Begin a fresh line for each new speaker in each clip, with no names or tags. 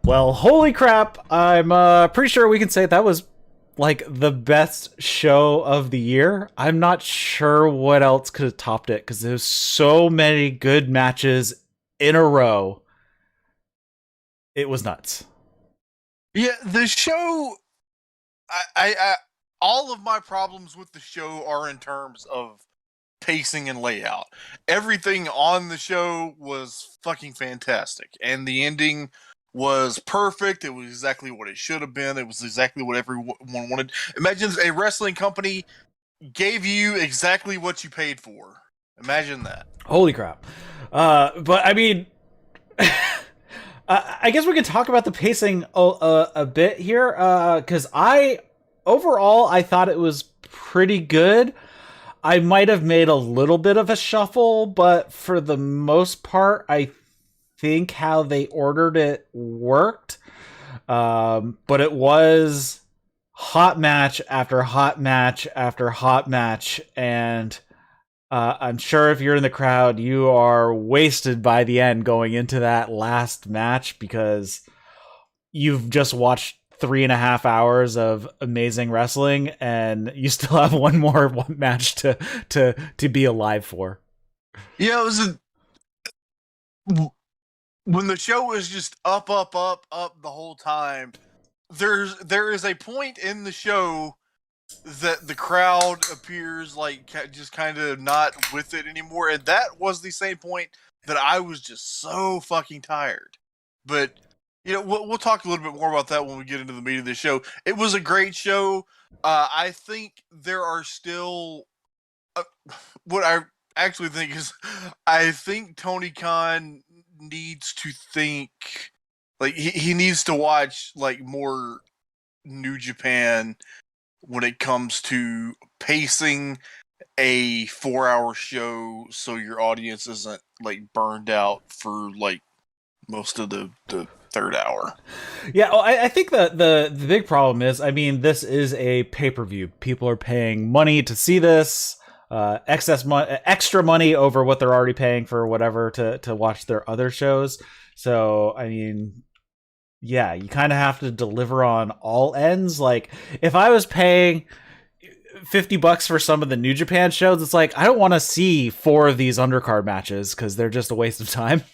Well, holy crap. I'm pretty sure we can say that was like the best show of the year. I'm not sure what else could have topped it because there's so many good matches in a row. It was nuts.
Yeah, the show. I all of my problems with the show are in terms of pacing and layout. Everything on the show was fucking fantastic, and the ending was perfect. It was exactly what it should have been. It was exactly what everyone wanted. Imagine a wrestling company gave you exactly what you paid for. Imagine that.
Holy crap. But I mean, I guess we could talk about the pacing a bit here, because overall I thought it was pretty good. I might have made a little bit of a shuffle, but for the most part, I think how they ordered it worked. But it was hot match after hot match after hot match, and I'm sure if you're in the crowd, you are wasted by the end going into that last match because you've just watched 3.5 hours of amazing wrestling and you still have one more match to be alive for.
Yeah, it was when the show was just up the whole time. There is a point in the show that the crowd appears like just kind of not with it anymore, and that was the same point that I was just so fucking tired. But we'll talk a little bit more about that when we get into the meat of the show. It was a great show. I think there are still what I actually think is I think Tony Khan needs to think like he needs to watch like more New Japan when it comes to pacing a 4-hour show so your audience isn't like burned out for like most of the third hour.
Yeah, well, I think the big problem is, I mean, this is a pay-per-view. People are paying money to see this, extra money over what they're already paying for whatever to watch their other shows. So, I mean, yeah, you kind of have to deliver on all ends. Like, if I was paying $50 for some of the New Japan shows, it's like, I don't want to see 4 of these undercard matches because they're just a waste of time.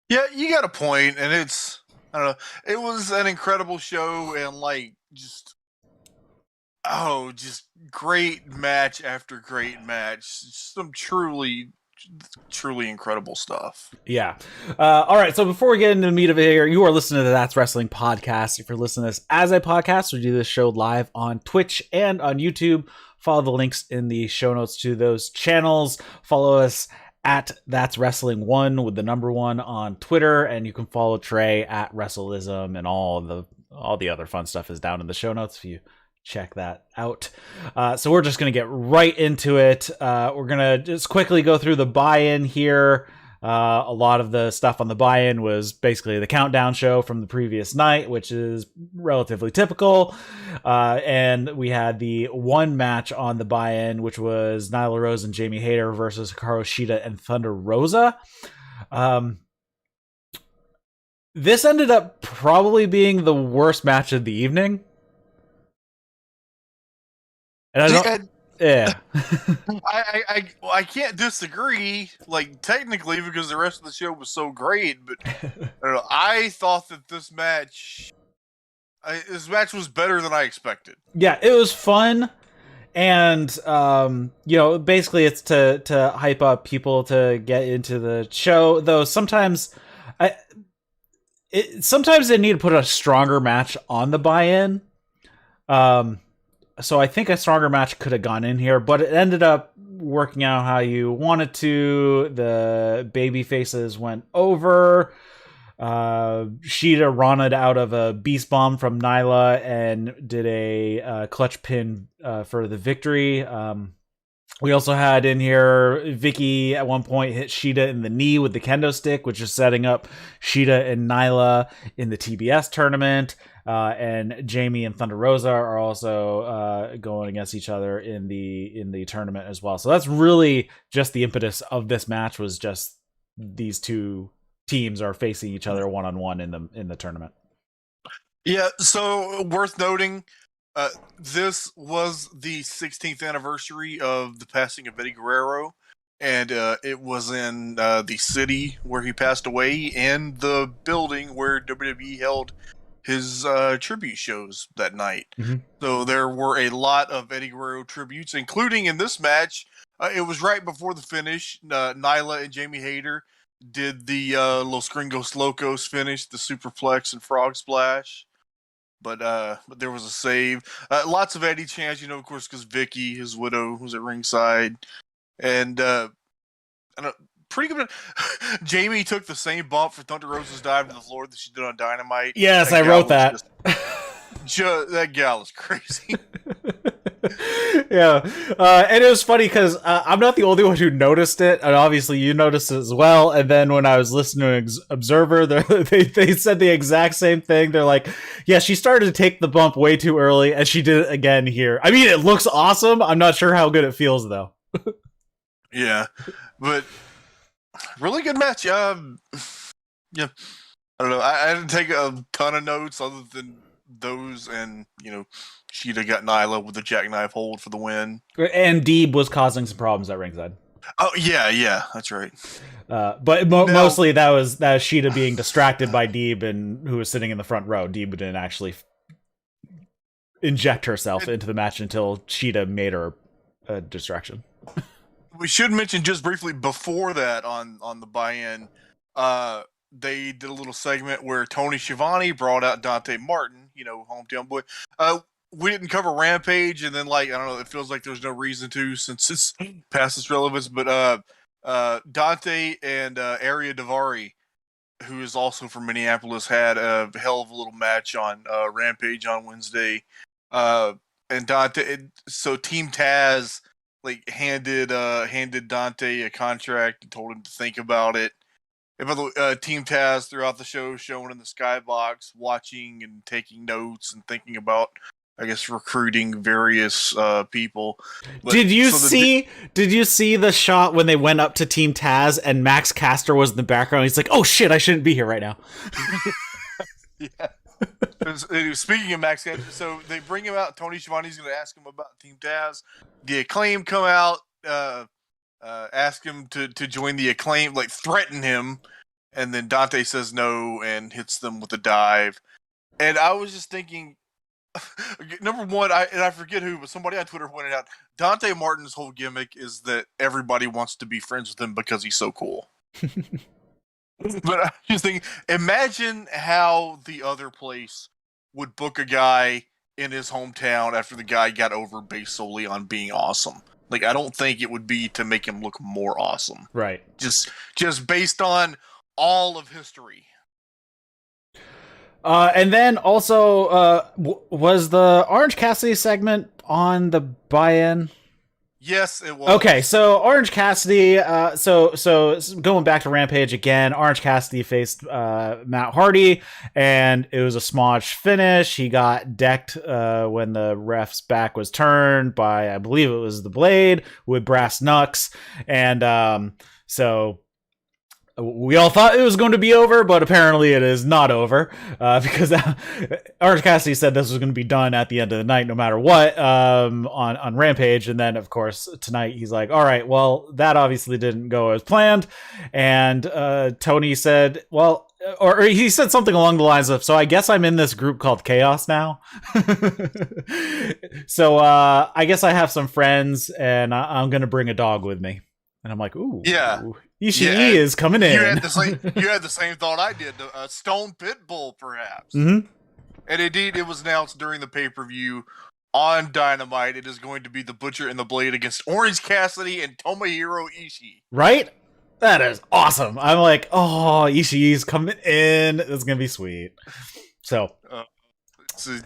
Yeah, you got a point, and I don't know, it was an incredible show, and like just great match after great match. Some truly incredible stuff.
Yeah. All right. So before we get into the meat of it here, you are listening to That's Wrestling Podcast. If you're listening to this as a podcast, we do this show live on Twitch and on YouTube. Follow the links in the show notes to those channels. Follow us at That's Wrestling 1 with the number 1 on Twitter, and you can follow Trae at WrestleIsm, and all the other fun stuff is down in the show notes if you check that out. So we're just going to get right into it. We're going to just quickly go through the buy-in here. A lot of the stuff on the buy-in was basically the countdown show from the previous night, which is relatively typical. And we had the one match on the buy-in, which was Nyla Rose and Jamie Hayter versus Hikaru, Shida, and Thunder Rosa. This ended up probably being the worst match of the evening. And I don't... Yeah.
I can't disagree, like, technically, because the rest of the show was so great, but I thought that this match was better than I expected.
Yeah, it was fun, and, basically it's to hype up people to get into the show, though sometimes sometimes they need to put a stronger match on the buy-in. So I think a stronger match could have gone in here, but it ended up working out how you wanted to. The baby faces went over. Shida roned out of a beast bomb from Nyla and did a clutch pin for the victory. We also had in here Vicky at one point hit Shida in the knee with the kendo stick, which is setting up Shida and Nyla in the TBS tournament. And Jamie and Thunder Rosa are also going against each other in the tournament as well. So that's really just the impetus of this match, was just these two teams are facing each other one-on-one in the tournament.
Yeah, so worth noting, this was the 16th anniversary of the passing of Eddie Guerrero, and it was in the city where he passed away and the building where WWE held his tribute shows that night.
Mm-hmm.
So there were a lot of Eddie Guerrero tributes, including in this match. It was right before the finish. Nyla and Jamie Hayter did the Los Gringos Locos finish, the Superplex and Frog Splash. But there was a save. Lots of Eddie chants, of course, because Vicky, his widow, was at ringside. And pretty good. Jamie took the same bump for Thunder Rosa's dive to the floor that she did on Dynamite.
Yes, I wrote that.
That gal is crazy.
Yeah, and it was funny because I'm not the only one who noticed it, and obviously you noticed it as well. And then when I was listening to Observer, they said the exact same thing. They're like, yeah, she started to take the bump way too early, and she did it again here. I mean, it looks awesome. I'm not sure how good it feels, though.
Yeah, but really good match. Yeah, I don't know. I didn't take a ton of notes other than those, and Shida got Nyla with the jackknife hold for the win.
And Deeb was causing some problems at ringside.
Oh yeah, that's right.
But mostly that was Shida being distracted by Deeb, and who was sitting in the front row. Deeb didn't actually inject herself into the match until Shida made her a distraction.
We should mention just briefly before that on the buy-in, they did a little segment where Tony Schiavone brought out Dante Martin, hometown boy. We didn't cover Rampage, and then I don't know, it feels like there's no reason to since it's past its relevance. But Dante and Aria Davari, who is also from Minneapolis, had a hell of a little match on Rampage on Wednesday. And Dante, so Team Taz handed Dante a contract and told him to think about it. And by the way, Team Taz throughout the show showing in the skybox, watching and taking notes and thinking about, I guess, recruiting various people. But,
did you see the shot when they went up to Team Taz and Max Caster was in the background? He's like, "Oh shit, I shouldn't be here right now."
Yeah. Speaking of Max Caster, so they bring him out. Tony Schiavone's going to ask him about Team Taz. The Acclaim come out, ask him to join the Acclaim, threaten him, and then Dante says no and hits them with a dive. And I was just thinking, number one, I forget who, but somebody on Twitter pointed out Dante Martin's whole gimmick is that everybody wants to be friends with him because he's so cool. But I just think, imagine how the other place would book a guy in his hometown after the guy got over based solely on being awesome. I don't think it would be to make him look more awesome.
Right.
Just based on all of history.
And then also, was the Orange Cassidy segment on the buy-in?
Yes, it was.
Okay, so Orange Cassidy, so going back to Rampage again, Orange Cassidy faced Matt Hardy, and it was a smudge finish. He got decked when the ref's back was turned by, I believe it was the Blade, with brass knucks, and so we all thought it was going to be over, but apparently it is not over, because Orange Cassidy said this was going to be done at the end of the night, no matter what, on Rampage. And then, of course, tonight he's like, all right, well, that obviously didn't go as planned. And Tony said, well, or he said something along the lines of, so I guess I'm in this group called Chaos now. So I guess I have some friends, and I'm going to bring a dog with me. And I'm like, ooh.
Yeah.
Ishii is coming in.
You had the same thought I did. A Stone Pitbull, perhaps.
Mm-hmm.
And indeed, it was announced during the pay-per-view on Dynamite. It is going to be the Butcher and the Blade against Orange Cassidy and Tomohiro Ishii.
Right? That is awesome. I'm like, oh, Ishii's coming in. It's going to be sweet. So.
It's a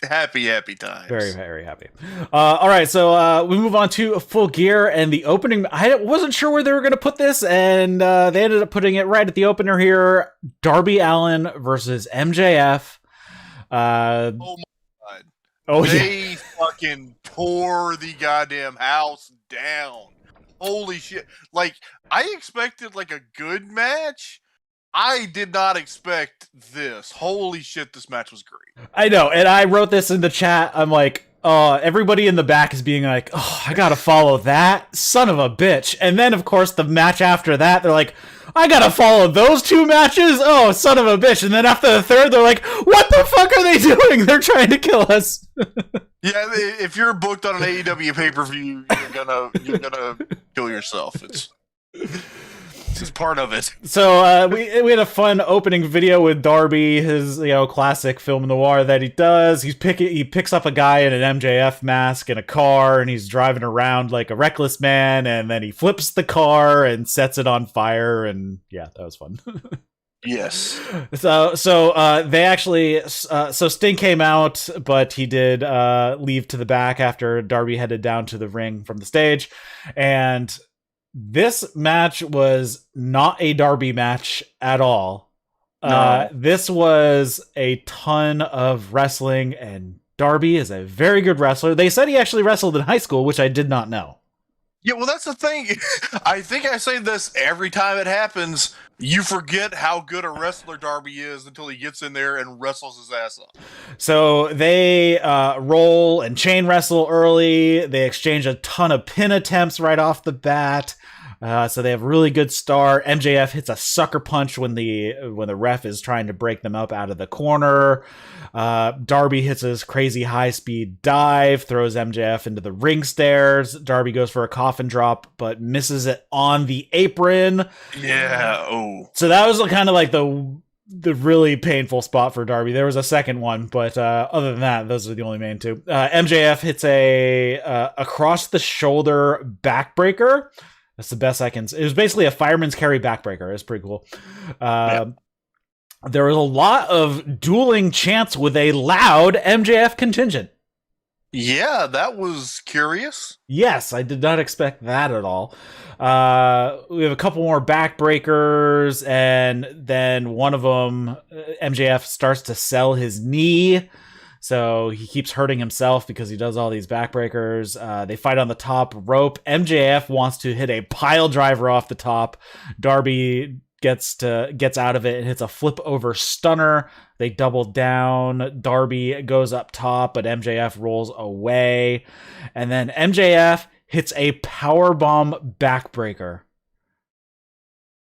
happy times.
Very, very happy. All right, so we move on to Full Gear and the opening. I wasn't sure where they were going to put this, and they ended up putting it right at the opener here. Darby Allin versus MJF.
Oh my god!
Oh,
they fucking tore the goddamn house down. Holy shit! I expected a good match, I did not expect this. Holy shit, this match was great.
I know, and I wrote this in the chat. I'm like, everybody in the back is being like, oh, I gotta follow that, son of a bitch. And then, of course, the match after that, they're like, I gotta follow those two matches? Oh, son of a bitch. And then after the third, they're like, what the fuck are they doing? They're trying to kill us.
Yeah, if you're booked on an AEW pay-per-view, you're gonna kill yourself. It's part of it.
So we had a fun opening video with Darby, his classic film noir that he does. He picks up a guy in an MJF mask in a car, and he's driving around like a reckless man, and then he flips the car and sets it on fire, and yeah, that was fun.
Yes.
So they actually so Sting came out, but he did leave to the back after Darby headed down to the ring from the stage, and this match was not a Darby match at all.
No.
This was a ton of wrestling, and Darby is a very good wrestler. They said he actually wrestled in high school, which I did not know.
Yeah, well, that's the thing. I think I say this every time it happens. You forget how good a wrestler Darby is until he gets in there and wrestles his ass off.
So they roll and chain wrestle early. They exchange a ton of pin attempts right off the bat. So they have a really good start. MJF hits a sucker punch when the ref is trying to break them up out of the corner. Darby hits his crazy high-speed dive, throws MJF into the ring stairs. Darby goes for a coffin drop, but misses it on the apron.
Yeah, oh.
So that was kind of like the really painful spot for Darby. There was a second one, but other than that, those are the only main two. MJF hits a across-the-shoulder backbreaker. That's the best I can say. It was basically a fireman's carry backbreaker. It was pretty cool. There was a lot of dueling chants with a loud MJF contingent.
Yeah, that was curious.
Yes, I did not expect that at all. We have a couple more backbreakers, and then one of them, MJF starts to sell his knee. So he keeps hurting himself because he does all these backbreakers. They fight on the top rope. MJF wants to hit a pile driver off the top. Darby gets out of it and hits a flip over stunner. They double down. Darby goes up top, but MJF rolls away. And then MJF hits a powerbomb backbreaker,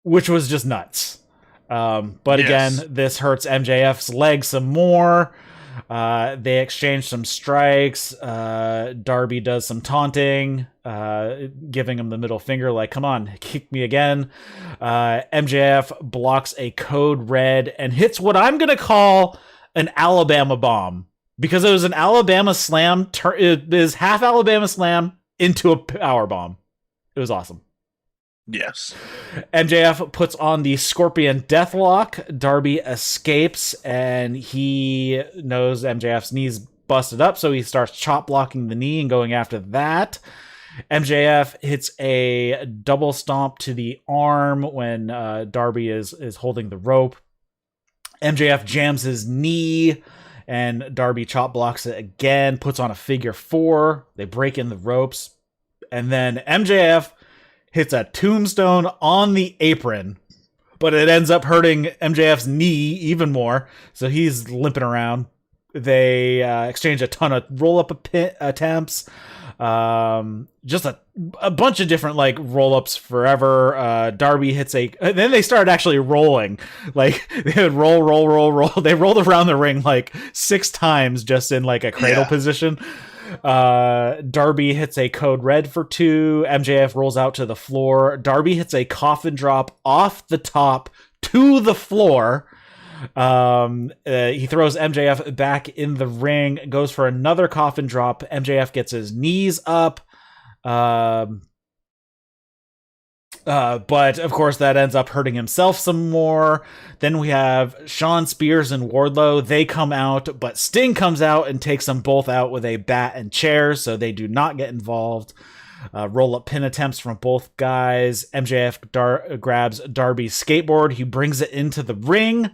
which was just nuts. But yes. Again, this hurts MJF's leg some more. They exchange some strikes. Darby does some taunting, giving him the middle finger, like, come on, kick me again. MJF blocks a code red and hits what I'm going to call an Alabama bomb, because it was an Alabama slam. It is half Alabama slam into a power bomb. It was awesome.
Yes.
MJF puts on the Scorpion Deathlock. Darby escapes, and he knows MJF's knee's busted up, so he starts chop blocking the knee and going after that. MJF hits a double stomp to the arm when Darby is holding the rope. MJF jams his knee, and Darby chop blocks it again, puts on a figure four. They break in the ropes, and then MJF hits a tombstone on the apron, but it ends up hurting MJF's knee even more, so he's limping around. They exchange a ton of roll-up attempts, just a bunch of different like roll-ups forever. Darby hits then they started actually rolling. Like, they would roll. They rolled around the ring like 6 times just in like a cradle position. Darby hits a code red for 2. MJF rolls out to the floor. Darby hits a coffin drop off the top to the floor. He throws MJF back in the ring, goes for another coffin drop. MJF gets his knees up. But of course that ends up hurting himself some more. Then we have Shawn Spears and Wardlow. They come out, but Sting comes out and takes them both out with a bat and chair, so they do not get involved. Roll-up pin attempts from both guys. MJF grabs Darby's skateboard. He brings it into the ring,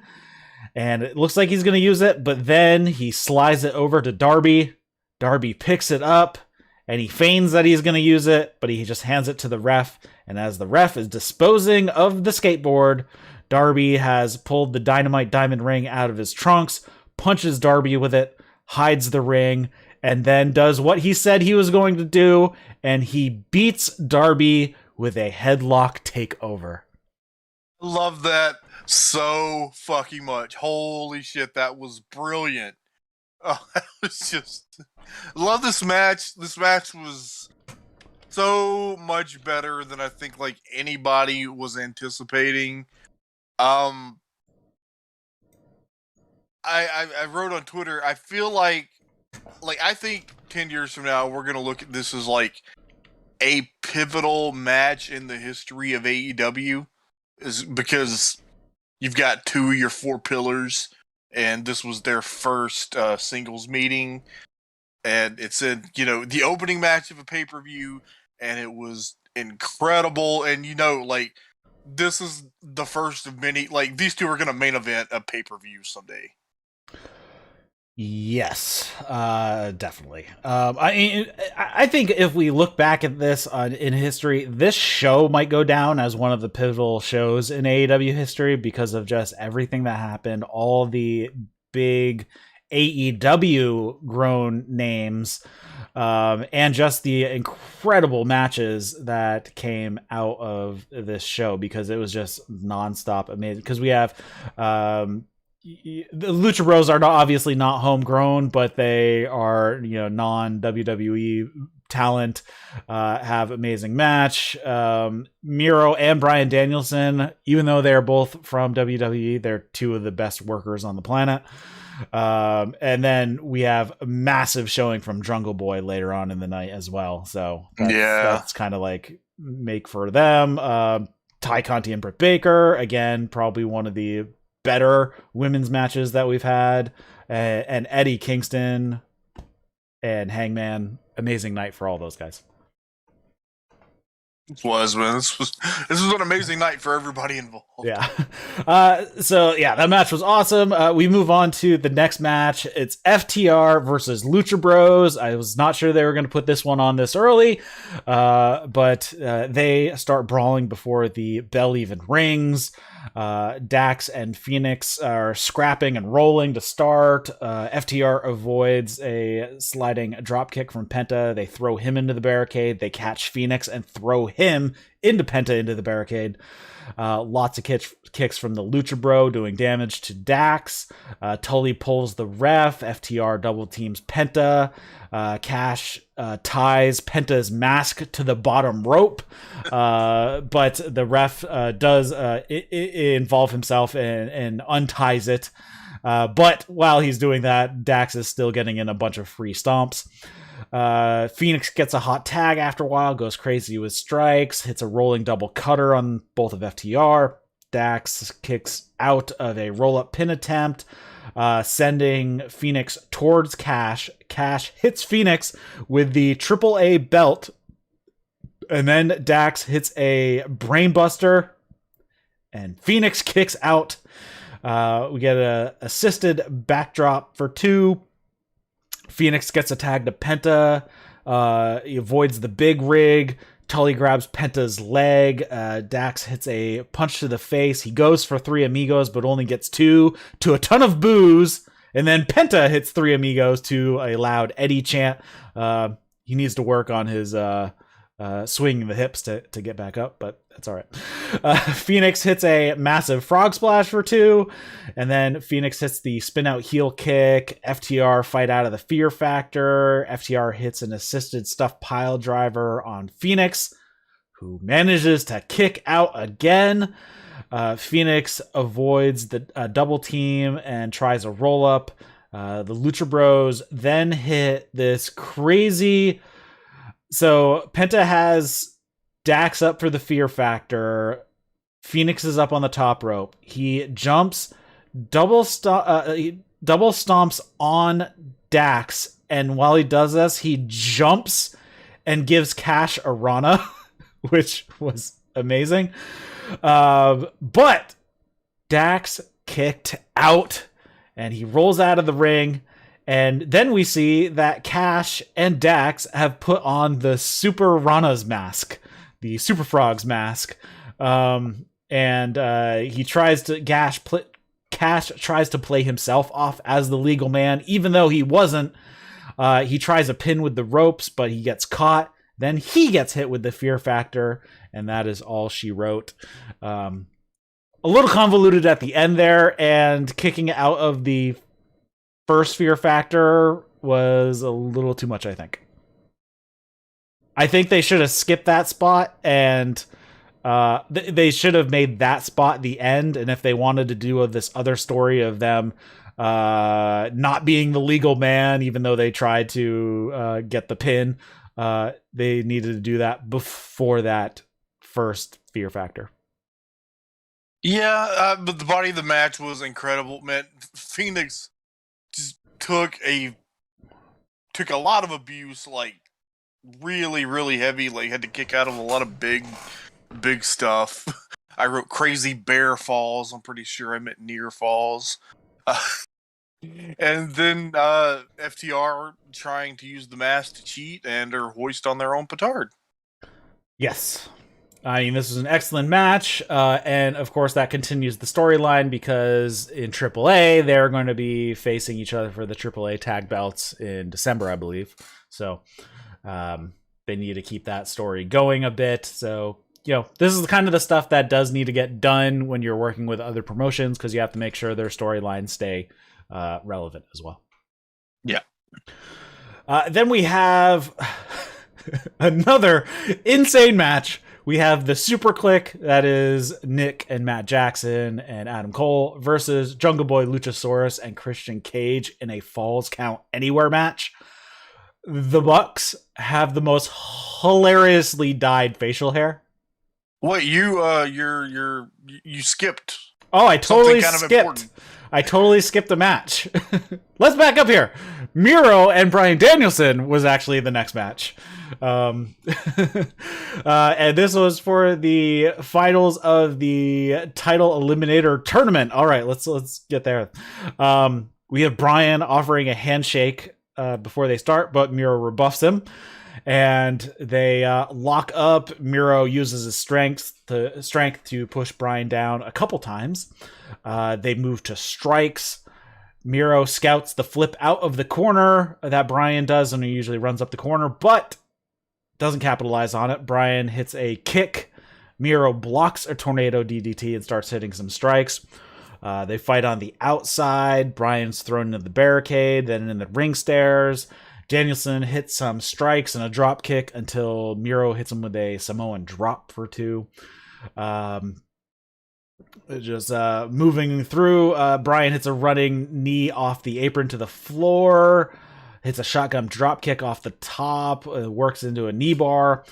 and it looks like he's going to use it, but then he slides it over to Darby. Darby picks it up, and he feigns that he's going to use it, but he just hands it to the ref. And as the ref is disposing of the skateboard, Darby has pulled the dynamite diamond ring out of his trunks, punches Darby with it, hides the ring, and then does what he said he was going to do, and he beats Darby with a headlock takeover.
Love that so fucking much. Holy shit, that was brilliant. Oh, that was just... Love this match. This match was so much better than I think like anybody was anticipating. I wrote on Twitter, I feel like I think 10 years from now we're gonna look at this as like a pivotal match in the history of AEW, is because you've got 2 of your 4 pillars, and this was their first singles meeting, and it said, you know, the opening match of a pay-per-view, and it was incredible, and you know, like, this is the first of many, like, these two are going to main event a pay-per-view someday.
Yes, definitely. I think if we look back at this in history, this show might go down as one of the pivotal shows in AEW history because of just everything that happened, all the big AEW grown names, and just the incredible matches that came out of this show, because it was just nonstop amazing. Because we have the Lucha Bros are obviously not homegrown, but they are, you know, non-WWE talent, have amazing match. Miro and Bryan Danielson, even though they're both from WWE, they're 2 of the best workers on the planet. And then we have a massive showing from Jungle Boy later on in the night as well. So that's kind of like make for them. Conti and Britt Baker, again, probably one of the better women's matches that we've had, and Eddie Kingston and Hangman, amazing night for all those guys.
This was an amazing night for everybody involved.
Yeah. So yeah, that match was awesome. We move on to the next match. It's FTR versus Lucha Bros. I was not sure they were going to put this one on this early, but they start brawling before the bell even rings. Dax and Phoenix are scrapping and rolling to start. FTR avoids a sliding dropkick from Penta. They throw him into the barricade. They catch Phoenix and throw him into Penta into the barricade. Lots of kicks from the Lucha Bro doing damage to Dax. Tully pulls the ref. FTR double teams Penta. Cash ties Penta's mask to the bottom rope, but the ref does involve himself and unties it. But while he's doing that, Dax is still getting in a bunch of free stomps. Phoenix gets a hot tag after a while, goes crazy with strikes, hits a rolling double cutter on both of FTR. Dax kicks out of a roll-up pin attempt, sending Phoenix towards Cash. Cash hits Phoenix with the AAA belt, and then Dax hits a brainbuster, and Phoenix kicks out. We get a assisted backdrop for 2. Phoenix gets a tag to Penta. He avoids the big rig. Tully grabs Penta's leg. Dax hits a punch to the face. He goes for 3 amigos, but only gets 2 to a ton of boos. And then Penta hits 3 amigos to a loud Eddie chant. He needs to work on his swinging the hips to get back up, but that's all right. Phoenix hits a massive frog splash for 2, and then Phoenix hits the spin out heel kick. FTR fight out of the fear factor. FTR hits an assisted stuff pile driver on Phoenix, who manages to kick out again. Phoenix avoids the double team and tries a roll up. The Lucha Bros then hit this crazy... So Penta has Dax up for the fear factor. Phoenix is up on the top rope. He jumps, double stomps on Dax, and while he does this, he jumps and gives Cash a Rana, which was amazing. But Dax kicked out, and he rolls out of the ring. And then we see that Cash and Dax have put on the Super Rana's mask, the Super Frog's mask. and he tries to Cash tries to play himself off as the legal man, even though he wasn't. He tries a pin with the ropes, but he gets caught. Then he gets hit with the Fear Factor, and that is all she wrote. A little convoluted at the end there, and kicking out of the first Fear Factor was a little too much, I think. I think they should have skipped that spot, and they should have made that spot the end. And if they wanted to do this other story of them not being the legal man, even though they tried to get the pin, they needed to do that before that first Fear Factor.
Yeah, but the body of the match was incredible, man. Phoenix just took a lot of abuse, like really, really heavy. Like had to kick out of a lot of big stuff. I wrote crazy bear falls. I'm pretty sure I meant near falls. And then FTR trying to use the mask to cheat and are hoist on their own petard.
Yes. I mean, this was an excellent match. And of course, that continues the storyline because in AAA, they're going to be facing each other for the AAA tag belts in December, I believe. So they need to keep that story going a bit. So, this is kind of the stuff that does need to get done when you're working with other promotions because you have to make sure their storylines stay relevant as well.
Yeah.
Then we have another insane match. We have the Superkliq, that is Nick and Matt Jackson and Adam Cole versus Jungle Boy Luchasaurus and Christian Cage in a Falls Count Anywhere match. The Bucks have the most hilariously dyed facial hair.
What you skipped?
Oh, I totally skipped. I totally skipped the match. Let's back up here. Miro and Bryan Danielson was actually the next match. And this was for the finals of the title eliminator tournament. All right, let's get there. We have Bryan offering a handshake before they start, but Miro rebuffs him. And they lock up. Miro uses his strength to push Bryan down a couple times. They move to strikes. Miro scouts the flip out of the corner that Bryan does, and he usually runs up the corner, but doesn't capitalize on it. Bryan hits a kick. Miro blocks a tornado DDT and starts hitting some strikes. They fight on the outside. Bryan's thrown into the barricade, then in the ring stairs. Danielson hits some strikes and a drop kick until Miro hits him with a Samoan drop for 2. Just moving through, Bryan hits a running knee off the apron to the floor, hits a shotgun drop kick off the top, works into a knee bar.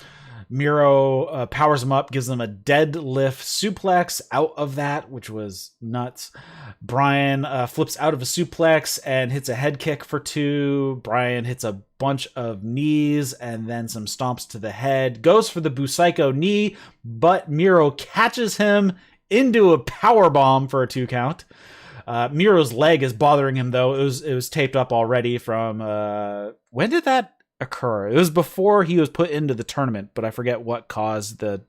Miro powers him up, gives him a deadlift suplex out of that, which was nuts. Bryan flips out of a suplex and hits a head kick for 2. Bryan hits a bunch of knees and then some stomps to the head. Goes for the Busaiku knee, but Miro catches him into a power bomb for a 2 count. Miro's leg is bothering him though. It was taped up already from when did that occur? It was before he was put into the tournament, but I forget what the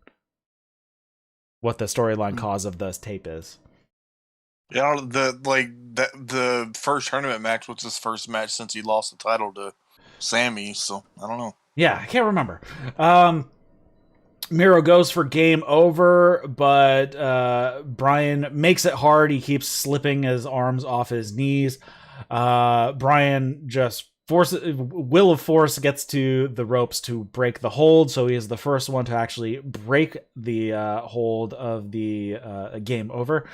storyline cause of this tape is.
Yeah, the first tournament match was his first match since he lost the title to Sammy, so I don't know.
Yeah, I can't remember. Miro goes for game over, but Bryan makes it hard. He keeps slipping his arms off his knees. Bryan just will of force gets to the ropes to break the hold, so he is the first one to actually break the hold of the game over.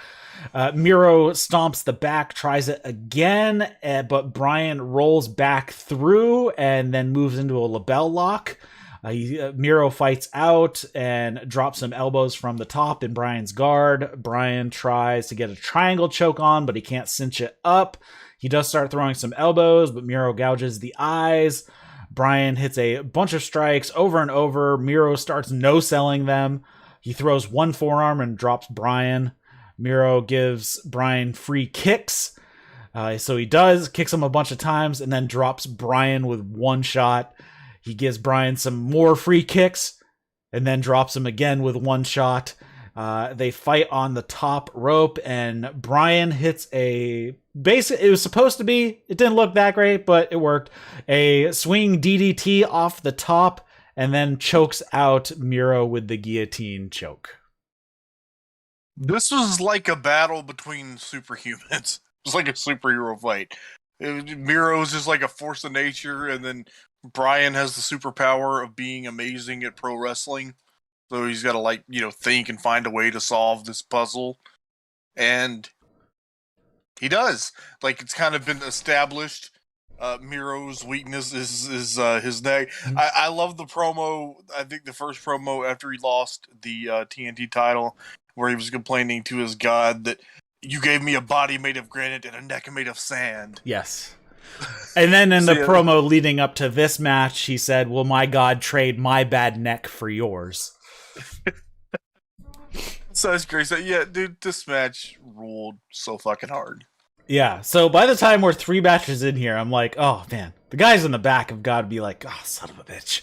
Miro stomps the back, tries it again, but Bryan rolls back through and then moves into a label lock. Miro fights out and drops some elbows from the top in Bryan's guard. Bryan tries to get a triangle choke on, but he can't cinch it up. He does start throwing some elbows, but Miro gouges the eyes. Bryan hits a bunch of strikes over and over. Miro starts no-selling them. He throws one forearm and drops Bryan. Miro gives Bryan free kicks. So he kicks him a bunch of times, and then drops Bryan with one shot. He gives Bryan some more free kicks, and then drops him again with one shot. They fight on the top rope, and Bryan hits it was supposed to be, it didn't look that great, but it worked, a swing DDT off the top, and then chokes out Miro with the guillotine choke.
This was like a battle between superhumans. It was like a superhero fight. Miro is just like a force of nature, and then Bryan has the superpower of being amazing at pro wrestling. So he's got to think and find a way to solve this puzzle. And he does. It's kind of been established. Miro's weakness is his neck. I love the promo. I think the first promo after he lost the TNT title, where he was complaining to his god that you gave me a body made of granite and a neck made of sand.
Yes. And then in the promo leading up to this match, he said, "Will my god trade my bad neck for yours?"
So that's great. So yeah, dude, this match ruled so fucking hard.
Yeah, so by the time we're 3 matches in here, I'm like, oh man, the guys in the back have got to be like, oh, son of a bitch.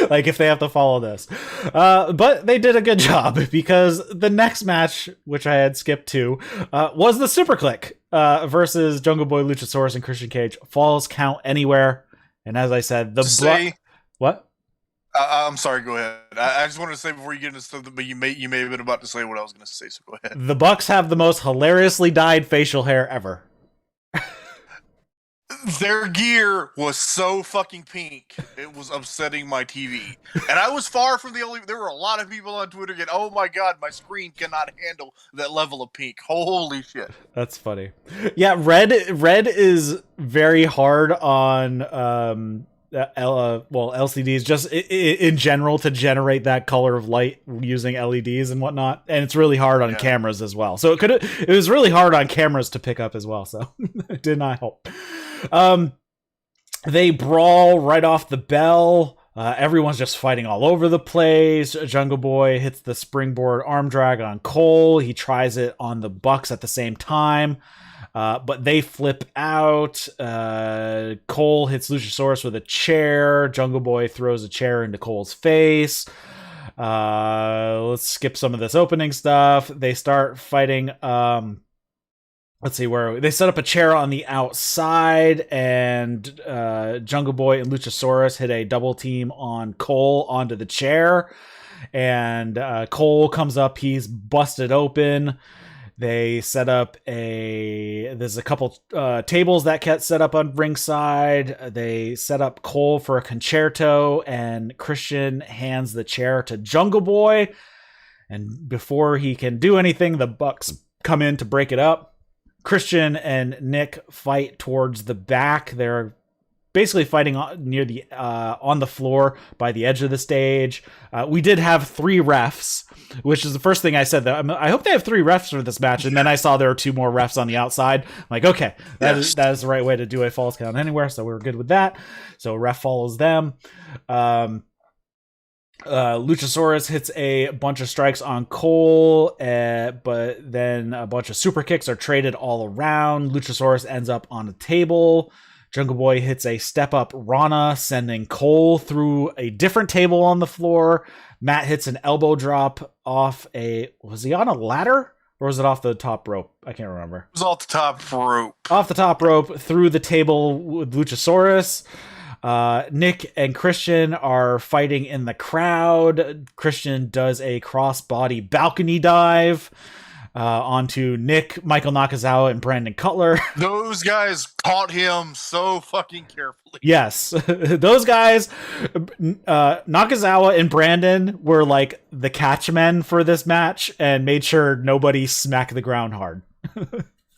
Like, if they have to follow this. But they did a good job, because the next match, which I had skipped to, was the Superkliq versus Jungle Boy, Luchasaurus, and Christian Cage. Falls count anywhere. And as I said, what?
I'm sorry, go ahead. I just wanted to say before you get into something, but you may have been about to say what I was going to say, so go ahead.
The Bucks have the most hilariously dyed facial hair ever.
Their gear was so fucking pink, it was upsetting my TV. And I was far from the only... There were a lot of people on Twitter getting, oh my god, my screen cannot handle that level of pink. Holy shit.
That's funny. Yeah, red is very hard on... LCDs just in general to generate that color of light using LEDs and whatnot, and it's really hard on cameras as well. So it was really hard on cameras to pick up as well. So it did not help. They brawl right off the bell. Everyone's just fighting all over the place. Jungle Boy hits the springboard arm drag on Cole. He tries it on the Bucks at the same time. But they flip out. Cole hits Luchasaurus with a chair. Jungle Boy throws a chair into Cole's face. Let's skip some of this opening stuff. They start fighting. Let's see where they set up a chair on the outside, and Jungle Boy and Luchasaurus hit a double team on Cole onto the chair. And Cole comes up. He's busted open. They set up there's a couple tables that get set up on ringside. They set up Cole for a concerto, and Christian hands the chair to Jungle Boy. And before he can do anything, the Bucks come in to break it up. Christian and Nick fight towards the back. They're basically fighting near on the floor by the edge of the stage. We did have 3 refs, which is the first thing I said. I hope they have 3 refs for this match, and then I saw there were 2 more refs on the outside. I'm like, okay, that is the right way to do a falls count anywhere, so we're good with that. So ref follows them. Luchasaurus hits a bunch of strikes on Cole, but then a bunch of super kicks are traded all around. Luchasaurus ends up on a table. Jungle Boy hits a step-up Rana, sending Cole through a different table on the floor. Matt hits an elbow drop off was he on a ladder? Or was it off the top rope? I can't remember.
It was off the top rope.
Off the top rope, through the table with Luchasaurus. Nick and Christian are fighting in the crowd. Christian does a cross-body balcony dive onto Nick, Michael Nakazawa, and Brandon Cutler.
Those guys caught him so fucking carefully.
Yes, those guys, Nakazawa and Brandon were like the catchmen for this match and made sure nobody smacked the ground hard.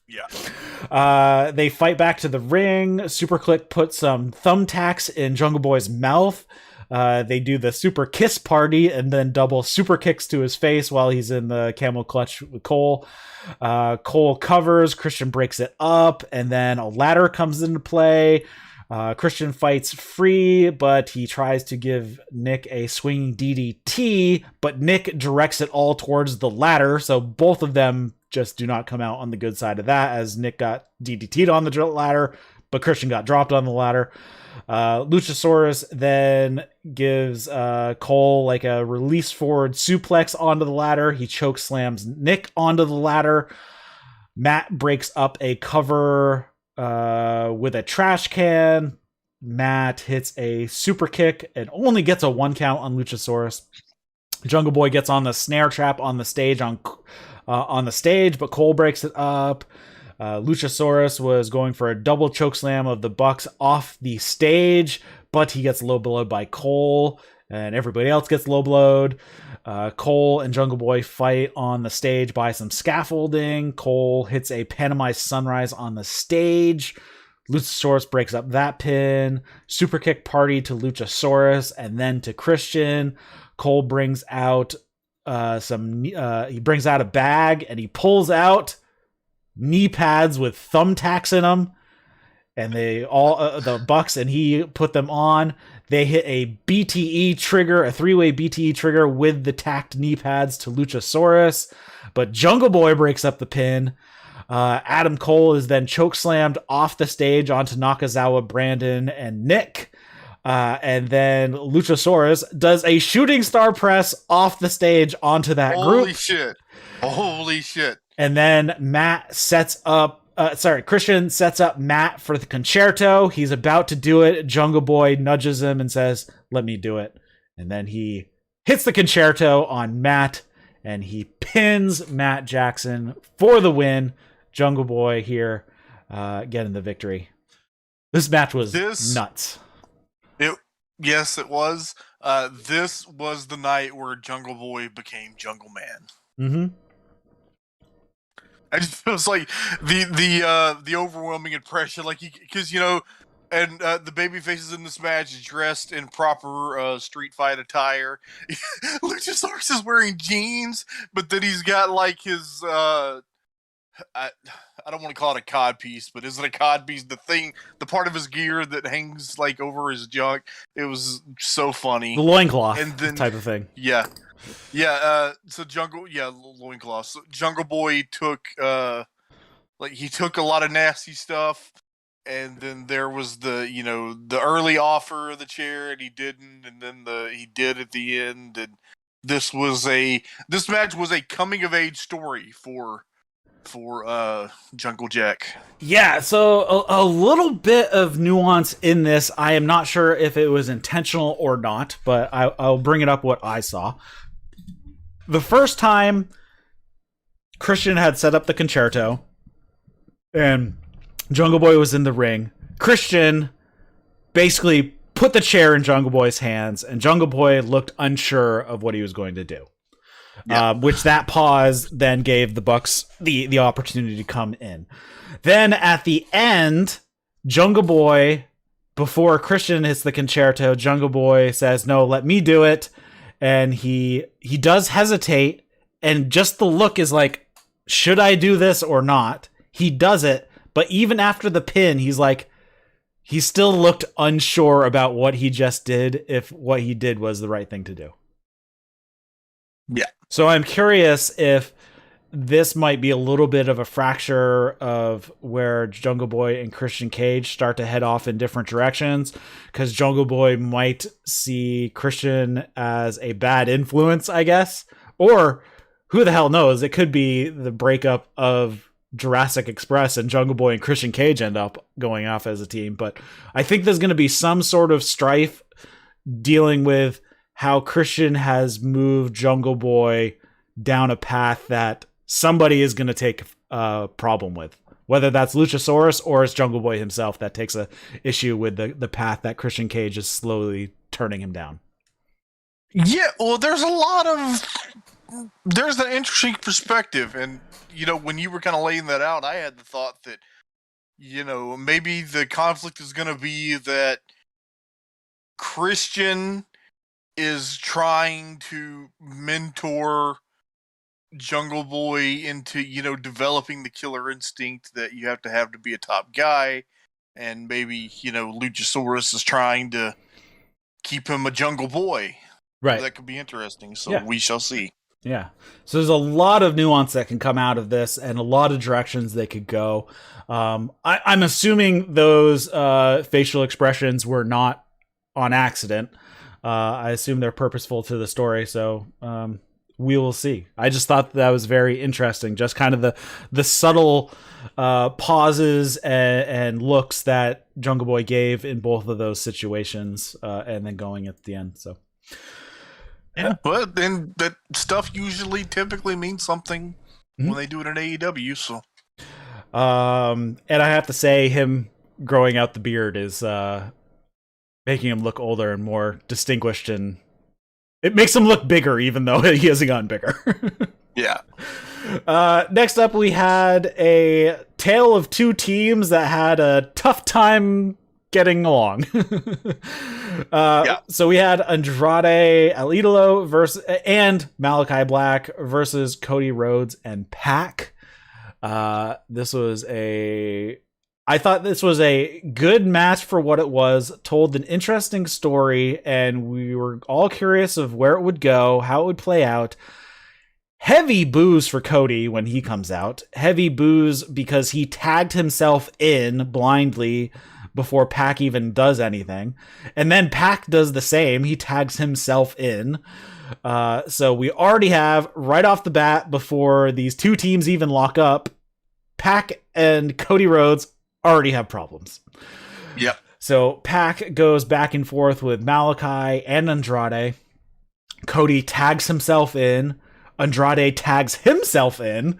Yeah.
They fight back to the ring. Superkliq puts some thumbtacks in Jungle Boy's mouth. They do the super kiss party and then double super kicks to his face while he's in the camel clutch with Cole. Cole covers, Christian breaks it up, and then a ladder comes into play. Christian fights free, but he tries to give Nick a swinging DDT, but Nick directs it all towards the ladder, so both of them just do not come out on the good side of that, as Nick got DDT'd on the ladder, but Christian got dropped on the ladder. Luchasaurus then gives Cole like a release forward suplex onto the ladder. He choke slams Nick onto the ladder. Matt breaks up a cover with a trash can. Matt hits a super kick and only gets a 1 count on Luchasaurus. Jungle Boy gets on the snare trap on the stage but Cole breaks it up. Luchasaurus was going for a double choke slam of the Bucks off the stage, but he gets low blowed by Cole, and everybody else gets low blowed. Cole and Jungle Boy fight on the stage by some scaffolding. Cole hits a Panama Sunrise on the stage. Luchasaurus breaks up that pin. Super kick party to Luchasaurus and then to Christian. Cole brings out he brings out a bag and he pulls out knee pads with thumbtacks in them, and they all the Bucks and he put them on. They hit a BTE trigger, a 3-way BTE trigger with the tacked knee pads to Luchasaurus, but Jungle Boy breaks up the pin. Adam Cole is then chokeslammed off the stage onto Nakazawa, Brandon, and Nick. And then Luchasaurus does a shooting star press off the stage onto that group.
Holy shit.
And then Christian sets up Matt for the concerto. He's about to do it. Jungle Boy nudges him and says, "Let me do it." And then he hits the concerto on Matt and he pins Matt Jackson for the win. Jungle Boy here getting the victory. This match was nuts.
Yes, it was. This was the night where Jungle Boy became Jungle Man.
Mm-hmm.
I just feels like the overwhelming impression, like because and the babyfaces in this match is dressed in proper street fight attire. Luchasaurus is wearing jeans, but then he's got like his I don't want to call it a cod piece, but is it a cod piece? The part of his gear that hangs like over his junk. It was so funny.
The loincloth and then, type of thing.
Yeah. So loincloth. So Jungle Boy took he took a lot of nasty stuff, and then there was the early offer of the chair, and he didn't, and then he did at the end, and this match was a coming of age story for Jungle Jack.
Yeah, so a little bit of nuance in this. I am not sure if it was intentional or not, but I'll bring it up what I saw. The first time Christian had set up the concerto and Jungle Boy was in the ring, Christian basically put the chair in Jungle Boy's hands, and Jungle Boy looked unsure of what he was going to do. Yeah. Which that pause then gave the Bucks the opportunity to come in. Then at the end, Jungle Boy, before Christian hits the concerto, Jungle Boy says, "No, let me do it." And he does hesitate, and just the look is like, should I do this or not? He does it, but even after the pin, he's like, he still looked unsure about what he just did, if what he did was the right thing to do.
Yeah.
So I'm curious if this might be a little bit of a fracture of where Jungle Boy and Christian Cage start to head off in different directions, because Jungle Boy might see Christian as a bad influence, I guess, or who the hell knows? It could be the breakup of Jurassic Express and Jungle Boy and Christian Cage end up going off as a team. But I think there's going to be some sort of strife dealing with how Christian has moved Jungle Boy down a path that somebody is going to take a problem with, whether that's Luchasaurus or it's Jungle Boy himself that takes a issue with the path that Christian Cage is slowly turning him down.
Yeah, well, there's an interesting perspective, and when you were kind of laying that out, I had the thought that maybe the conflict is going to be that Christian is trying to mentor Jungle Boy into, developing the killer instinct that you have to be a top guy. And maybe, Luchasaurus is trying to keep him a Jungle Boy.
Right.
That could be interesting. So We shall see.
Yeah. So there's a lot of nuance that can come out of this and a lot of directions they could go. I'm assuming those facial expressions were not on accident. I assume they're purposeful to the story. So we will see. I just thought that was very interesting. Just kind of the subtle pauses and looks that Jungle Boy gave in both of those situations and then going at the end. So.
Yeah, but then that stuff typically means something when they do it in AEW. So,
and I have to say, him growing out the beard is making him look older and more distinguished, and it makes him look bigger, even though he hasn't gotten bigger.
Yeah.
Next up, we had a tale of two teams that had a tough time getting along. So we had Andrade Idolo and Malakai Black versus Cody Rhodes and Pac. I thought this was a good match for what it was, told an interesting story, and we were all curious of where it would go, how it would play out. Heavy boos for Cody when he comes out. Heavy boos because he tagged himself in blindly before Pac even does anything. And then Pac does the same. He tags himself in. So we already have, right off the bat, before these two teams even lock up, Pac and Cody Rhodes already have problems.
Yep.
So Pac goes back and forth with Malakai and Andrade. Cody tags himself in. Andrade tags himself in.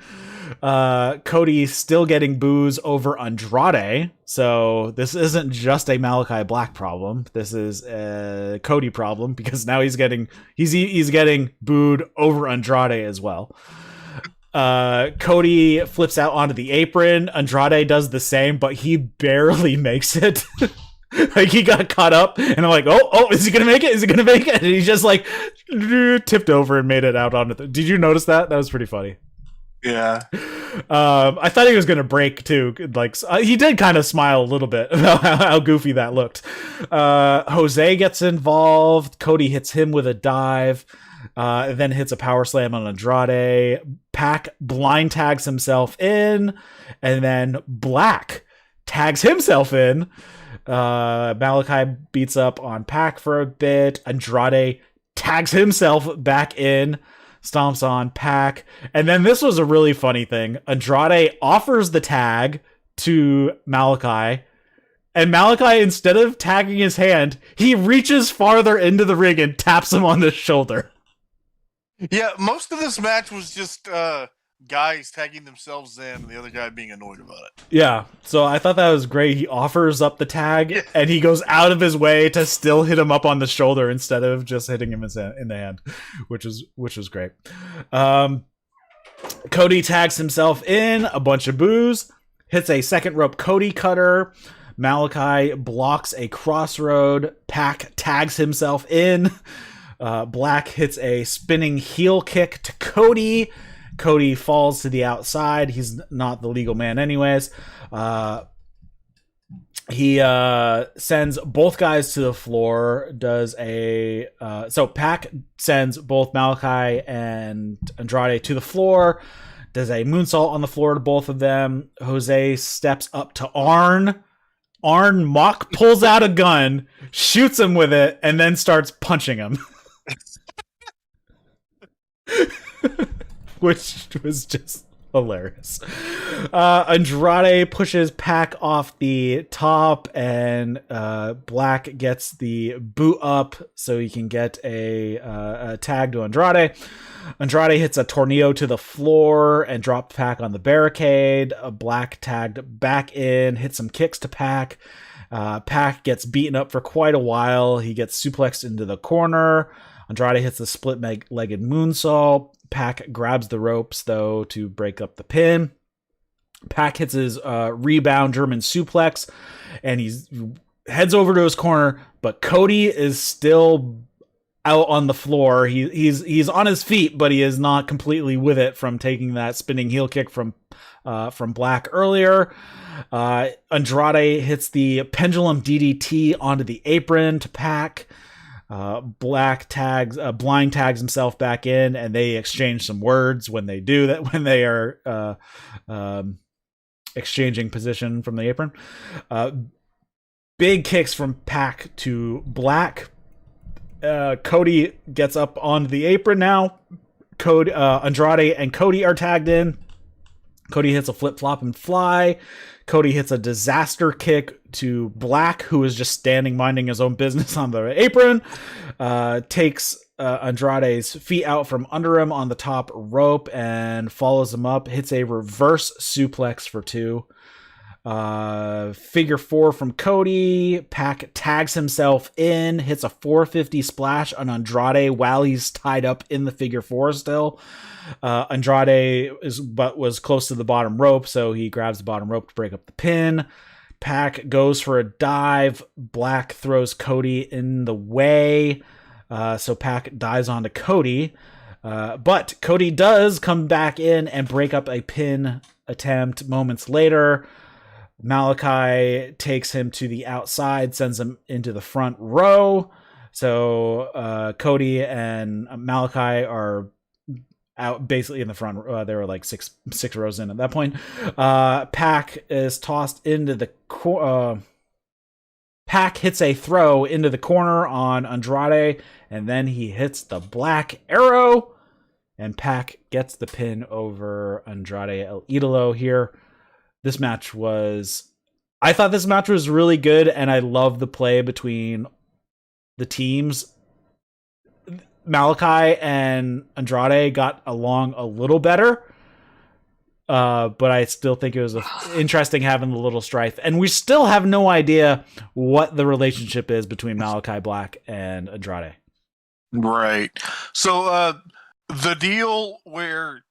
Cody's still getting boos over Andrade, so this isn't just a Malakai Black problem. This is a Cody problem because now he's getting booed over Andrade as well. Cody flips out onto the apron. Andrade does the same, but he barely makes it. Like, he got caught up, and I'm like, oh, is he gonna make it? Is he gonna make it? And he just like tipped over and made it out onto the. Did you notice that? That was pretty funny.
Yeah.
I thought he was gonna break too. Like, he did kind of smile a little bit about how goofy that looked. Jose gets involved. Cody hits him with a dive, then hits a power slam on Andrade. Pac blind tags himself in, and then Black tags himself in. Malakai beats up on Pac for a bit. Andrade tags himself back in, stomps on Pac, and then this was a really funny thing. Andrade offers the tag to Malakai, and Malakai, instead of tagging his hand, he reaches farther into the ring and taps him on the shoulder.
Yeah, most of this match was just guys tagging themselves in and the other guy being annoyed about it.
Yeah, so I thought that was great. He offers up the tag, and he goes out of his way to still hit him up on the shoulder instead of just hitting him in the hand, which was great. Cody tags himself in, a bunch of boos, hits a second rope Cody cutter. Malakai blocks a crossroad. Pac tags himself in. Black hits a spinning heel kick to Cody. Cody falls to the outside. He's not the legal man anyways. He sends both guys to the floor, so Pac sends both Malakai and Andrade to the floor, does a moonsault on the floor to both of them. Jose steps up to Arn. Arn mock pulls out a gun, shoots him with it, and then starts punching him. Which was just hilarious. Andrade pushes Pac off the top, and Black gets the boot up so he can get a tag to Andrade. Andrade hits a tornado to the floor and dropped Pac on the barricade. Black tagged back in, hit some kicks to Pac. Pac gets beaten up for quite a while. He gets suplexed into the corner. Andrade hits the split-legged moonsault. Pac grabs the ropes, though, to break up the pin. Pac hits his rebound German suplex, and he heads over to his corner, but Cody is still out on the floor. He's on his feet, but he is not completely with it from taking that spinning heel kick from Black earlier. Andrade hits the pendulum DDT onto the apron to Pac. Black tags, blind tags himself back in, and they exchange some words when they do that, when they are exchanging position from the apron. Big kicks from Pac to Black. Cody gets up onto the apron now. Andrade and Cody are tagged in. Cody hits a flip-flop and fly. Cody hits a disaster kick to Black, who is just standing minding his own business on the apron. Takes Andrade's feet out from under him on the top rope and follows him up. Hits a reverse suplex for 2. Figure 4 from Cody. Pac tags himself in, hits a 450 splash on Andrade while he's tied up in the figure 4 still. Andrade was close to the bottom rope, so he grabs the bottom rope to break up the pin. Pac goes for a dive. Black throws Cody in the way, so Pac dives onto Cody. But Cody does come back in and break up a pin attempt moments later. Malakai takes him to the outside, sends him into the front row. So Cody and Malakai are out basically in the front. They were like six rows in at that point. Pac is tossed into the Pac hits a throw into the corner on Andrade, and then he hits the Black Arrow, and Pac gets the pin over Andrade El Idolo here. I thought this match was really good, and I love the play between the teams. Malakai and Andrade got along a little better, but I still think it was interesting having the little strife. And we still have no idea what the relationship is between Malakai Black and Andrade.
Right. So the deal where,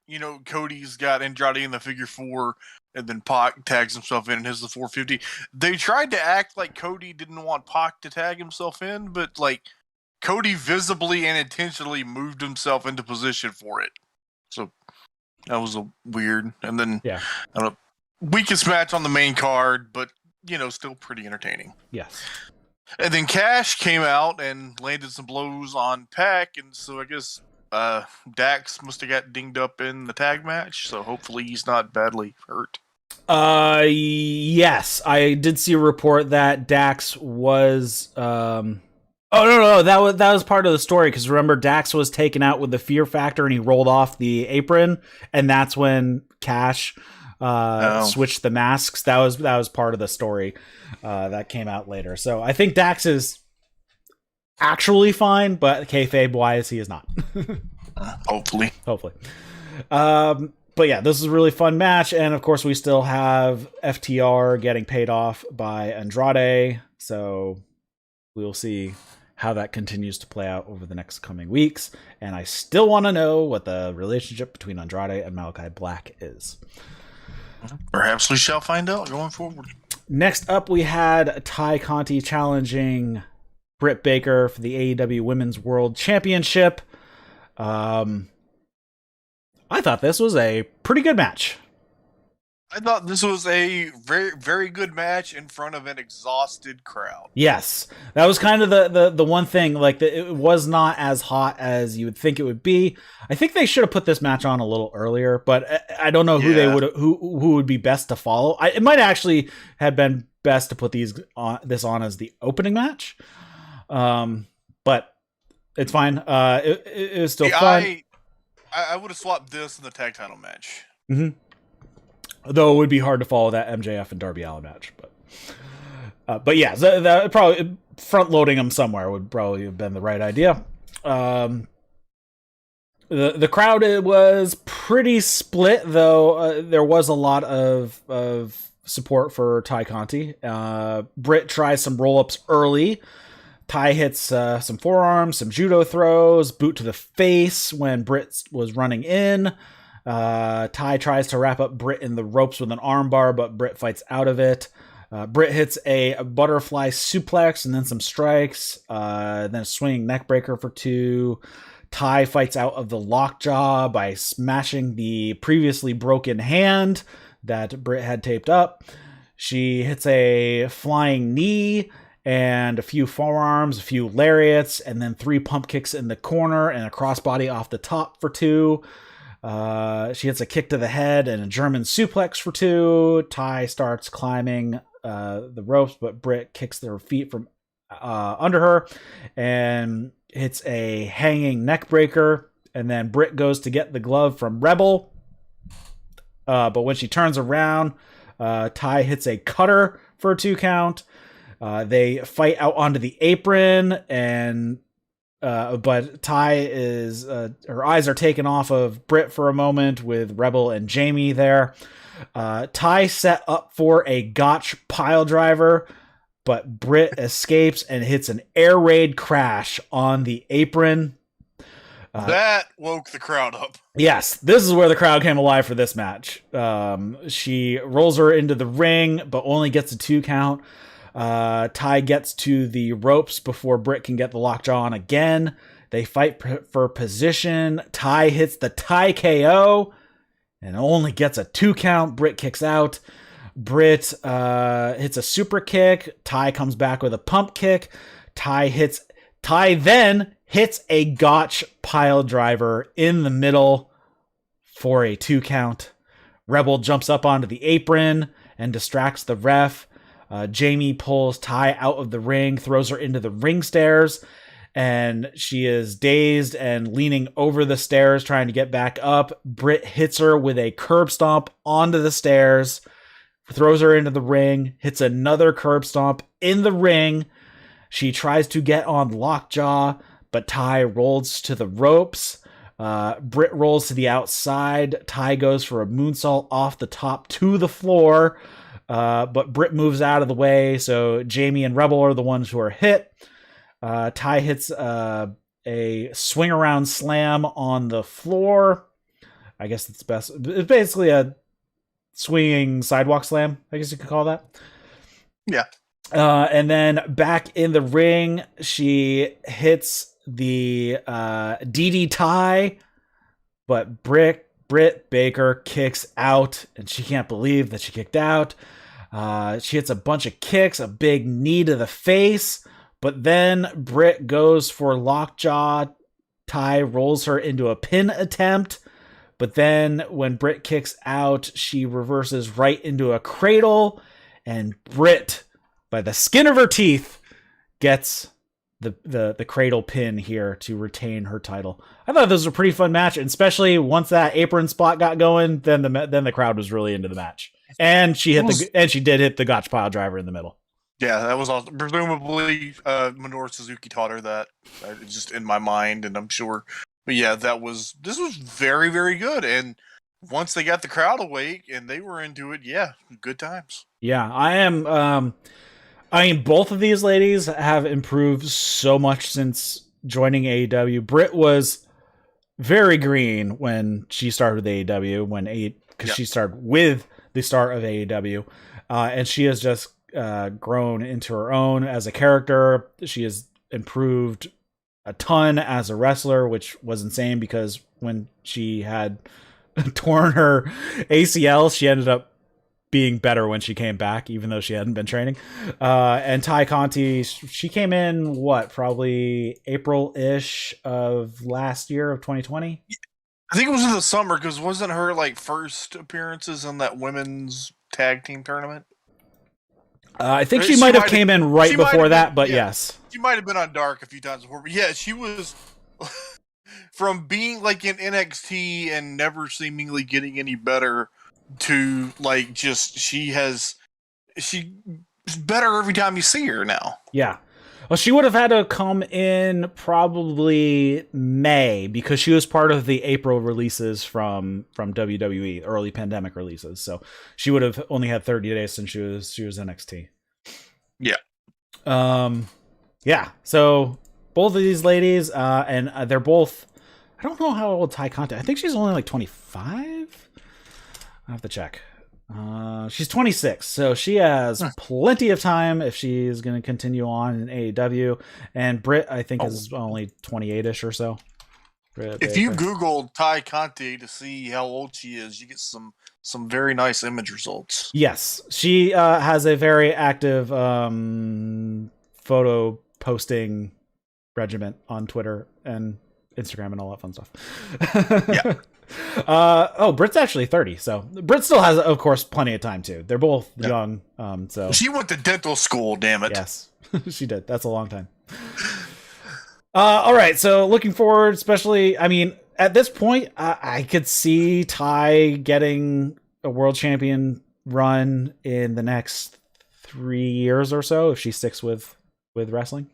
Cody's got Andrade in the figure 4, and then Pac tags himself in and hits the 450. They tried to act like Cody didn't want Pac to tag himself in, but Cody visibly and intentionally moved himself into position for it. So that was weird. And then, weakest match on the main card, but, still pretty entertaining.
Yes.
And then Cash came out and landed some blows on Pac, and so I guess Dax must have got dinged up in the tag match, so hopefully he's not badly hurt.
Yes, I did see a report that Dax was no, that was part of the story, because remember, Dax was taken out with the fear factor and he rolled off the apron, and that's when Cash switched the masks. That was part of the story that came out later. So I think Dax is actually fine, but kayfabe wise, he is not.
Hopefully.
But yeah, this is a really fun match, and of course we still have FTR getting paid off by Andrade, so we'll see how that continues to play out over the next coming weeks, and I still want to know what the relationship between Andrade and Malakai Black is.
Perhaps we shall find out going forward.
Next up, we had Ty Conti challenging Britt Baker for the AEW Women's World Championship. I thought this was a pretty good match.
I thought this was a very, very good match in front of an exhausted crowd.
Yes, that was kind of the one thing. It was not as hot as you would think it would be. I think they should have put this match on a little earlier, but I don't know who would be best to follow. It might actually have been best to put this on as the opening match. But it's fine. It was still fun.
I would have swapped this in the tag title match.
Mm-hmm. Though it would be hard to follow that MJF and Darby Allin match, but yeah, that probably front loading them somewhere would probably have been the right idea. The crowd was pretty split, though. There was a lot of support for Ty Conti. Britt tries some roll ups early. Ty hits some forearms, some judo throws, boot to the face when Britt was running in. Ty tries to wrap up Britt in the ropes with an armbar, but Britt fights out of it. Britt hits a butterfly suplex and then some strikes, then a swinging neck breaker for 2. Ty fights out of the lockjaw by smashing the previously broken hand that Britt had taped up. She hits a flying knee and a few forearms, a few lariats, and then 3 pump kicks in the corner and a crossbody off the top for 2. She hits a kick to the head and a German suplex for 2. Ty starts climbing the ropes, but Britt kicks their feet from under her and hits a hanging neck breaker. And then Britt goes to get the glove from Rebel. But when she turns around, Ty hits a cutter for a 2 count. They fight out onto the apron, and but Ty is her eyes are taken off of Britt for a moment with Rebel and Jamie there. Ty set up for a gotch pile driver, but Britt escapes and hits an air raid crash on the apron.
That woke the crowd up.
Yes, this is where the crowd came alive for this match. She rolls her into the ring, but only gets a 2 count. Ty gets to the ropes before Britt can get the lockjaw on again. They fight for position. Ty hits the Ty KO and only gets a 2 count. Britt kicks out. Britt hits a super kick. Ty comes back with a pump kick. Ty then hits a gotch pile driver in the middle for a 2 count. Rebel jumps up onto the apron and distracts the ref. Jamie pulls Ty out of the ring, throws her into the ring stairs, and she is dazed and leaning over the stairs trying to get back up. Britt hits her with a curb stomp onto the stairs, throws her into the ring, hits another curb stomp in the ring. She tries to get on lockjaw, but Ty rolls to the ropes. Britt rolls to the outside. Ty goes for a moonsault off the top to the floor, but Britt moves out of the way, so Jamie and Rebel are the ones who are hit. Ty hits a swing around slam on the floor. I guess it's best. It's basically a swinging sidewalk slam, I guess you could call that.
Yeah.
And then back in the ring, she hits the DD but Britt Baker kicks out, and she can't believe that she kicked out. She hits a bunch of kicks, a big knee to the face, but then Britt goes for lockjaw. Ty rolls her into a pin attempt, but then when Britt kicks out, she reverses right into a cradle, and Britt, by the skin of her teeth, gets the cradle pin here to retain her title. I thought this was a pretty fun match, and especially once that apron spot got going, then the crowd was really into the match. And she did hit the gotch pile driver in the middle.
Yeah, that was awesome. Presumably, Minoru Suzuki taught her that. It's just in my mind, and I'm sure. But yeah, this was very, very good. And once they got the crowd awake and they were into it, yeah, good times.
Yeah, I am. I mean, both of these ladies have improved so much since joining AEW. Britt was very green when she started with AEW, because she started with the start of AEW, and she has just grown into her own as a character. She has improved a ton as a wrestler, which was insane because when she had torn her ACL, she ended up being better when she came back, even though she hadn't been training. And Ty Conti, she came in, probably April-ish of last year, of 2020?
I think it was in the summer, because wasn't her first appearances in that women's tag team tournament?
I think she might have came in right before that, but yes.
She might have been on Dark a few times before, but yeah, she was... from being in NXT and never seemingly getting any better to she's better every time you see her now.
Yeah. Well, she would have had to come in probably May, because she was part of the April releases from WWE, early pandemic releases. So she would have only had 30 days since she was NXT.
Yeah.
Yeah. So both of these ladies, and they're both, I don't know how old Ty Conti. I think she's only 25. I have to check. She's 26, so she has plenty of time if she's going to continue on in AEW. And Britt, I think, is only 28-ish or so.
If you Google Ty Conti to see how old she is, you get some very nice image results.
Yes, she has a very active photo posting regiment on Twitter and Instagram and all that fun stuff. Yeah. Britt's actually 30, so Britt still has, of course, plenty of time too. They're both young. So
she went to dental school. Damn it.
Yes, she did. That's a long time. All right. So looking forward, especially, I mean, at this point, I could see Ty getting a world champion run in the next 3 years or so if she sticks with wrestling.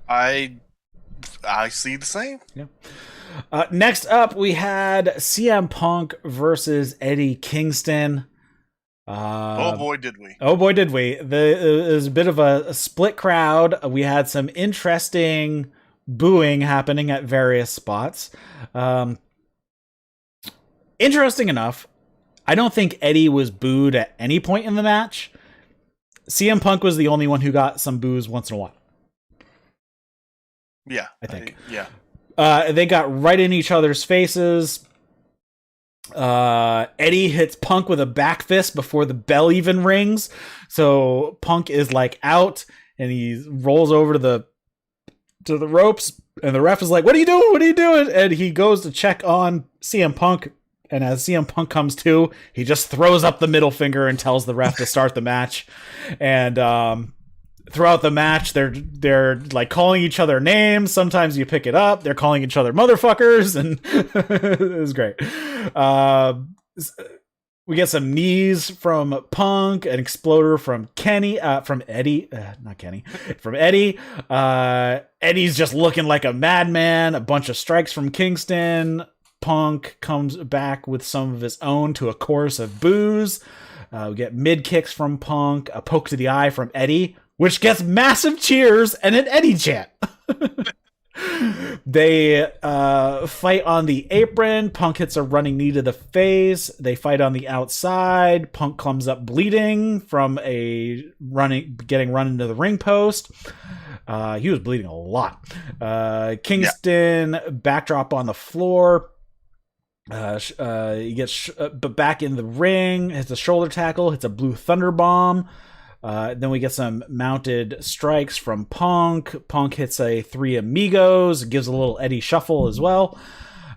I see the same.
Yeah. Next up, we had CM Punk versus Eddie Kingston.
Oh boy, did we!
It was a bit of a split crowd. We had some interesting booing happening at various spots. Interesting enough, I don't think Eddie was booed at any point in the match. CM Punk was the only one who got some boos once in a while.
Yeah,
I think.
They
got right in each other's faces. Eddie hits Punk with a back fist before the bell even rings. So Punk is like out and he rolls over to the ropes and the ref is like, "What are you doing? What are you doing?" And he goes to check on CM Punk. And as CM Punk comes to, he just throws up the middle finger and tells the ref to start the match. And throughout the match, they're like calling each other names. Sometimes you pick it up. They're calling each other motherfuckers, and it was great. We get some knees from Punk, an exploder from Eddie. Eddie's just looking like a madman. A bunch of strikes from Kingston. Punk comes back with some of his own to a chorus of boos. We get mid kicks from Punk, a poke to the eye from Eddie, which gets massive cheers and an Eddie chant. They fight on the apron. Punk hits a running knee to the face. They fight on the outside. Punk comes up bleeding from getting run into the ring post. He was bleeding a lot. Kingston backdrop on the floor. He gets back in the ring, hits a shoulder tackle, hits a blue thunder bomb. Then we get some mounted strikes from Punk. Punk hits a three amigos, gives a little Eddie shuffle as well.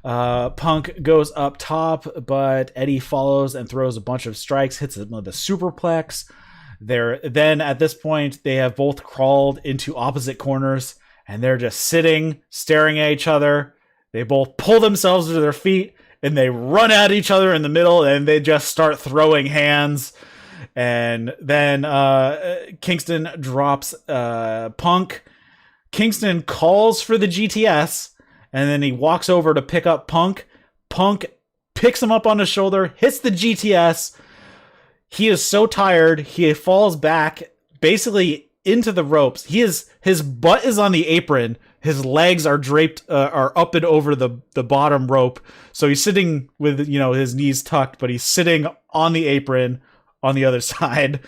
Punk goes up top, but Eddie follows and throws a bunch of strikes, hits him with a superplex. Then at this point, they have both crawled into opposite corners and they're just sitting, staring at each other. They both pull themselves to their feet and they run at each other in the middle and they just start throwing hands. And then Kingston drops Punk. Kingston calls for the GTS and then he walks over to pick up Punk. Punk picks him up on his shoulder, hits the GTS. He is so tired, he falls back basically into the ropes. His butt is on the apron. His legs are draped, are up and over the bottom rope. So he's sitting with, his knees tucked, but he's sitting on the apron on the other side.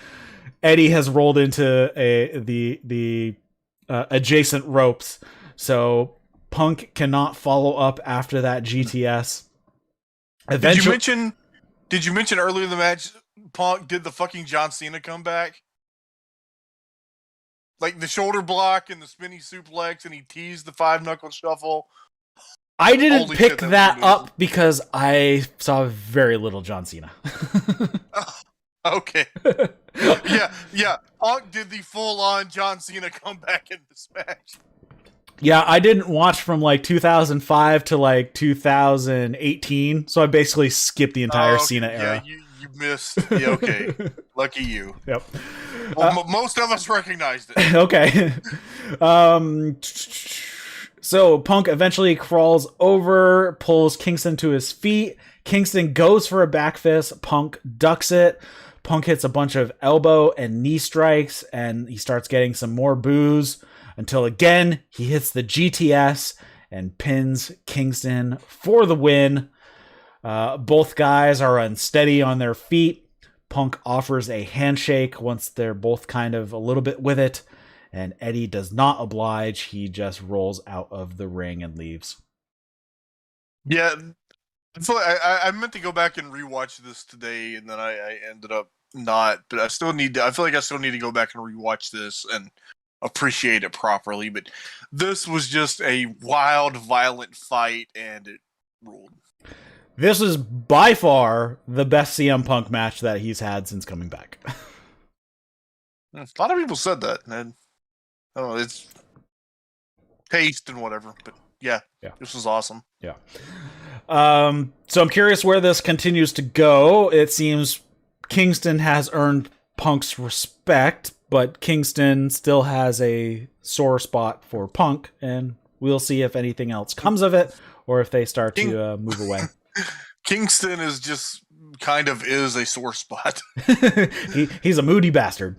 Eddie has rolled into the adjacent ropes. So Punk cannot follow up after that GTS. Eventually,
did you mention earlier in the match, Punk did the fucking John Cena comeback? Like the shoulder block and the spinny suplex, and he teased the 5-knuckle shuffle.
I didn't pick that up because I saw very little John Cena.
Okay. Yeah. Punk did the full-on John Cena comeback in this match.
Yeah, I didn't watch from 2005 to 2018, so I basically skipped the entire Cena era.
Yeah, you missed. Yeah, okay. Lucky you.
Yep.
Well, most of us recognized it.
Okay. So Punk eventually crawls over, pulls Kingston to his feet. Kingston goes for a back fist. Punk ducks it. Punk hits a bunch of elbow and knee strikes, and he starts getting some more boos until again he hits the GTS and pins Kingston for the win. Both guys are unsteady on their feet. Punk offers a handshake once they're both kind of a little bit with it, and Eddie does not oblige. He just rolls out of the ring and leaves.
Yeah, I meant to go back and rewatch this today, and then I ended up not. But I feel like I still need to go back and rewatch this and appreciate it properly. But this was just a wild, violent fight, and it ruled.
This is by far the best CM Punk match that he's had since coming back.
A lot of people said that, and I don't know, it's taste and whatever, but yeah, this was awesome.
Yeah. So I'm curious where this continues to go. It seems Kingston has earned Punk's respect, but Kingston still has a sore spot for Punk, and we'll see if anything else comes of it or if they start to move away.
Kingston is just kind of is a sore spot.
He's a moody bastard.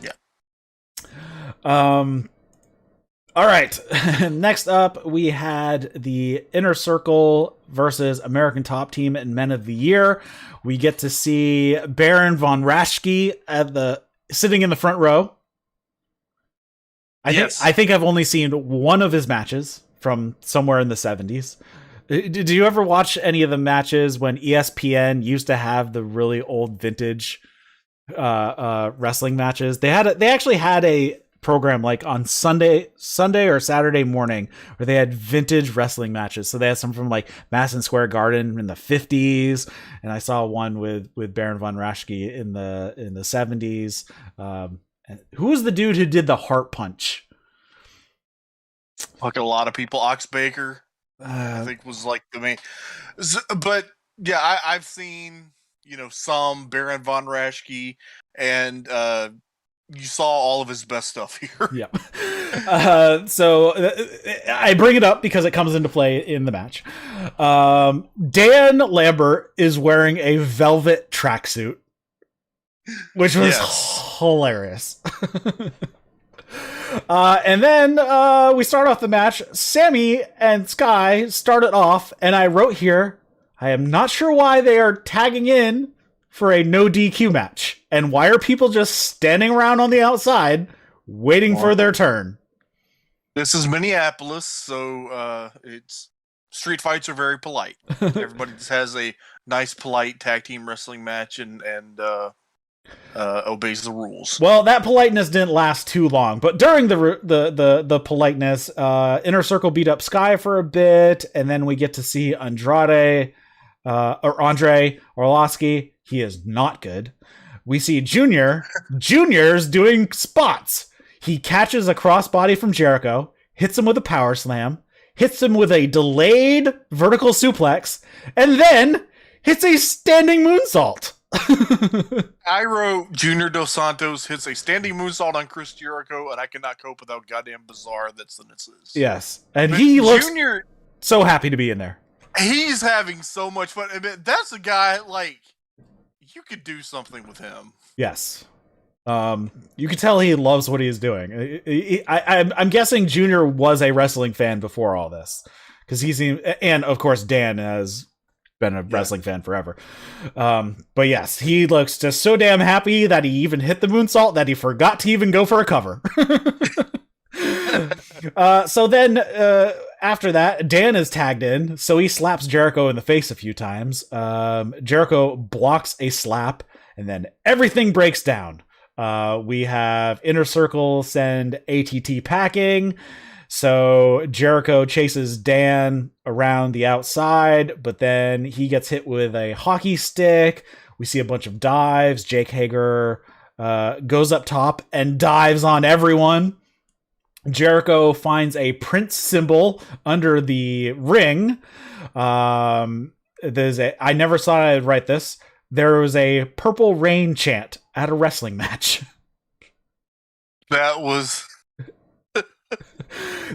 Yeah.
All right. Next up, we had the Inner Circle versus American Top Team and Men of the Year. We get to see Baron von Raschke sitting in the front row. I think I've only seen one of his matches from somewhere in the 70s. Did you ever watch any of the matches when ESPN used to have the really old vintage wrestling matches? They actually had a program like on Sunday or Saturday morning where they had vintage wrestling matches. So they had some from like Madison Square Garden in the 50s, and I saw one with Baron von Raschke in the 70s. Who was the dude who did the heart punch?
Like a lot of people, Ox Baker. I think was like the main, but yeah, I've seen some Baron von Raschke, and you saw all of his best stuff here.
Yeah. So I bring it up because it comes into play in the match. Dan Lambert is wearing a velvet tracksuit, which was hilarious. And then we start off the match. Sammy and Sky started off, and I wrote here, I am not sure why they are tagging in for a no DQ match. And why are people just standing around on the outside waiting for their turn?
This is Minneapolis, so it's street fights are very polite. Everybody just has a nice, polite tag team wrestling match and obeys the rules.
Well, that politeness didn't last too long, but during the politeness, Inner Circle beat up Sky for a bit, and then we get to see Andre Orlovsky. He is not good. We see Junior's doing spots. He catches a crossbody from Jericho, hits him with a power slam, hits him with a delayed vertical suplex, and then hits a standing moonsault.
I wrote Junior Dos Santos hits a standing moonsault on Chris Jericho, and I cannot cope with how goddamn bizarre that sentence is.
Yes, and he looks
Junior,
so happy to be in there.
He's having so much fun. I mean, that's a guy, like, you could do something with him.
Yes. You could tell he loves what he's doing. I'm guessing Junior was a wrestling fan before all this, because and of course Dan has been a wrestling fan forever. But yes, he looks just so damn happy that he even hit the moonsault that he forgot to even go for a cover. So then after that, Dan is tagged in, so he slaps Jericho in the face a few times. Jericho blocks a slap, and then everything breaks down. We have Inner Circle send ATT packing. So Jericho chases Dan around the outside, but then he gets hit with a hockey stick. We see a bunch of dives. Jake Hager goes up top and dives on everyone. Jericho finds a Prince symbol under the ring. I never thought I'd write this. There was a Purple Rain chant at a wrestling match.
That was...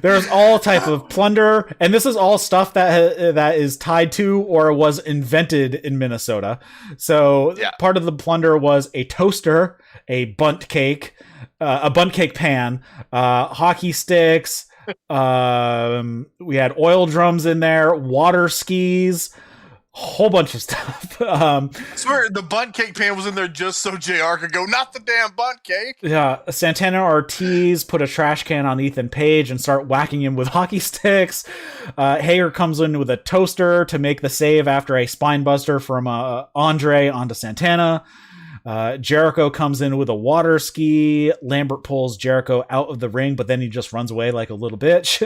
There's all type of plunder, and this is all stuff that is tied to or was invented in Minnesota. So part of the plunder was a toaster, a bundt cake pan, hockey sticks. We had oil drums in there, water skis, whole bunch of stuff.
I swear the bundt cake pan was in there just so JR could go, not the damn bundt cake.
Yeah, Santana Ortiz put a trash can on Ethan Page and start whacking him with hockey sticks. Hayter comes in with a toaster to make the save after a spine buster from Andre onto Santana. Jericho comes in with a water ski. Lambert pulls Jericho out of the ring, but then he just runs away like a little bitch.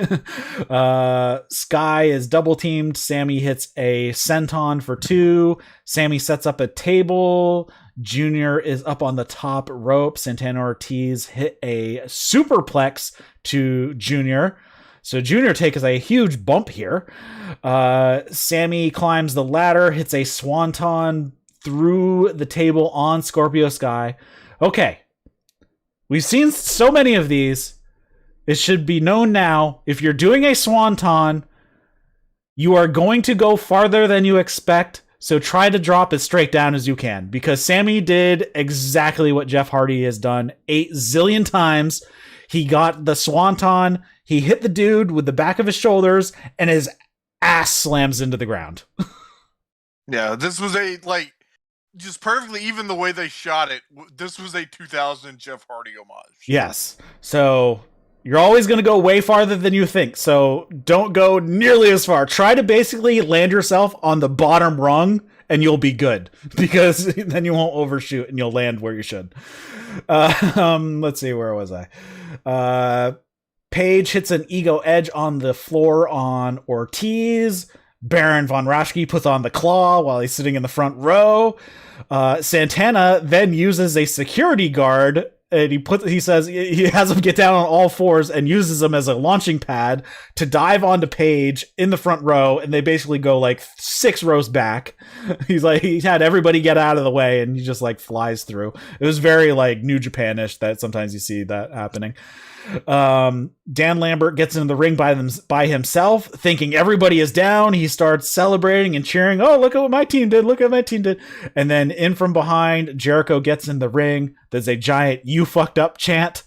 Sky is double teamed. Sammy hits a senton for 2. Sammy sets up a table. Junior is up on the top rope. Santana Ortiz hit a superplex to Junior. So Junior takes a huge bump here. Sammy climbs the ladder, hits a swanton through the table on Scorpio Sky. Okay. We've seen so many of these. It should be known now, if you're doing a swanton, you are going to go farther than you expect. So try to drop as straight down as you can, because Sammy did exactly what Jeff Hardy has done 8 zillion times. He got the swanton, he hit the dude with the back of his shoulders, and his ass slams into the ground.
Yeah, this was just perfectly, even the way they shot it, this was a 2000 Jeff Hardy homage.
Yes. So you're always going to go way farther than you think. So don't go nearly as far. Try to basically land yourself on the bottom rung and you'll be good, because then you won't overshoot and you'll land where you should. Let's see, where was I? Paige hits an ego edge on the floor on Ortiz. Baron von Raschke puts on the claw while he's sitting in the front row. Santana then uses a security guard, and he says he has him get down on all fours and uses him as a launching pad to dive onto Paige in the front row, and they basically go like 6 rows back. He had everybody get out of the way, and he just like flies through. It was very like New Japan-ish, that sometimes you see that happening. Dan Lambert gets into the ring by himself, thinking everybody is down. He starts celebrating and cheering. Oh, look at what my team did. Look at what my team did. And then in from behind, Jericho gets in the ring. There's a giant "you fucked up" chant.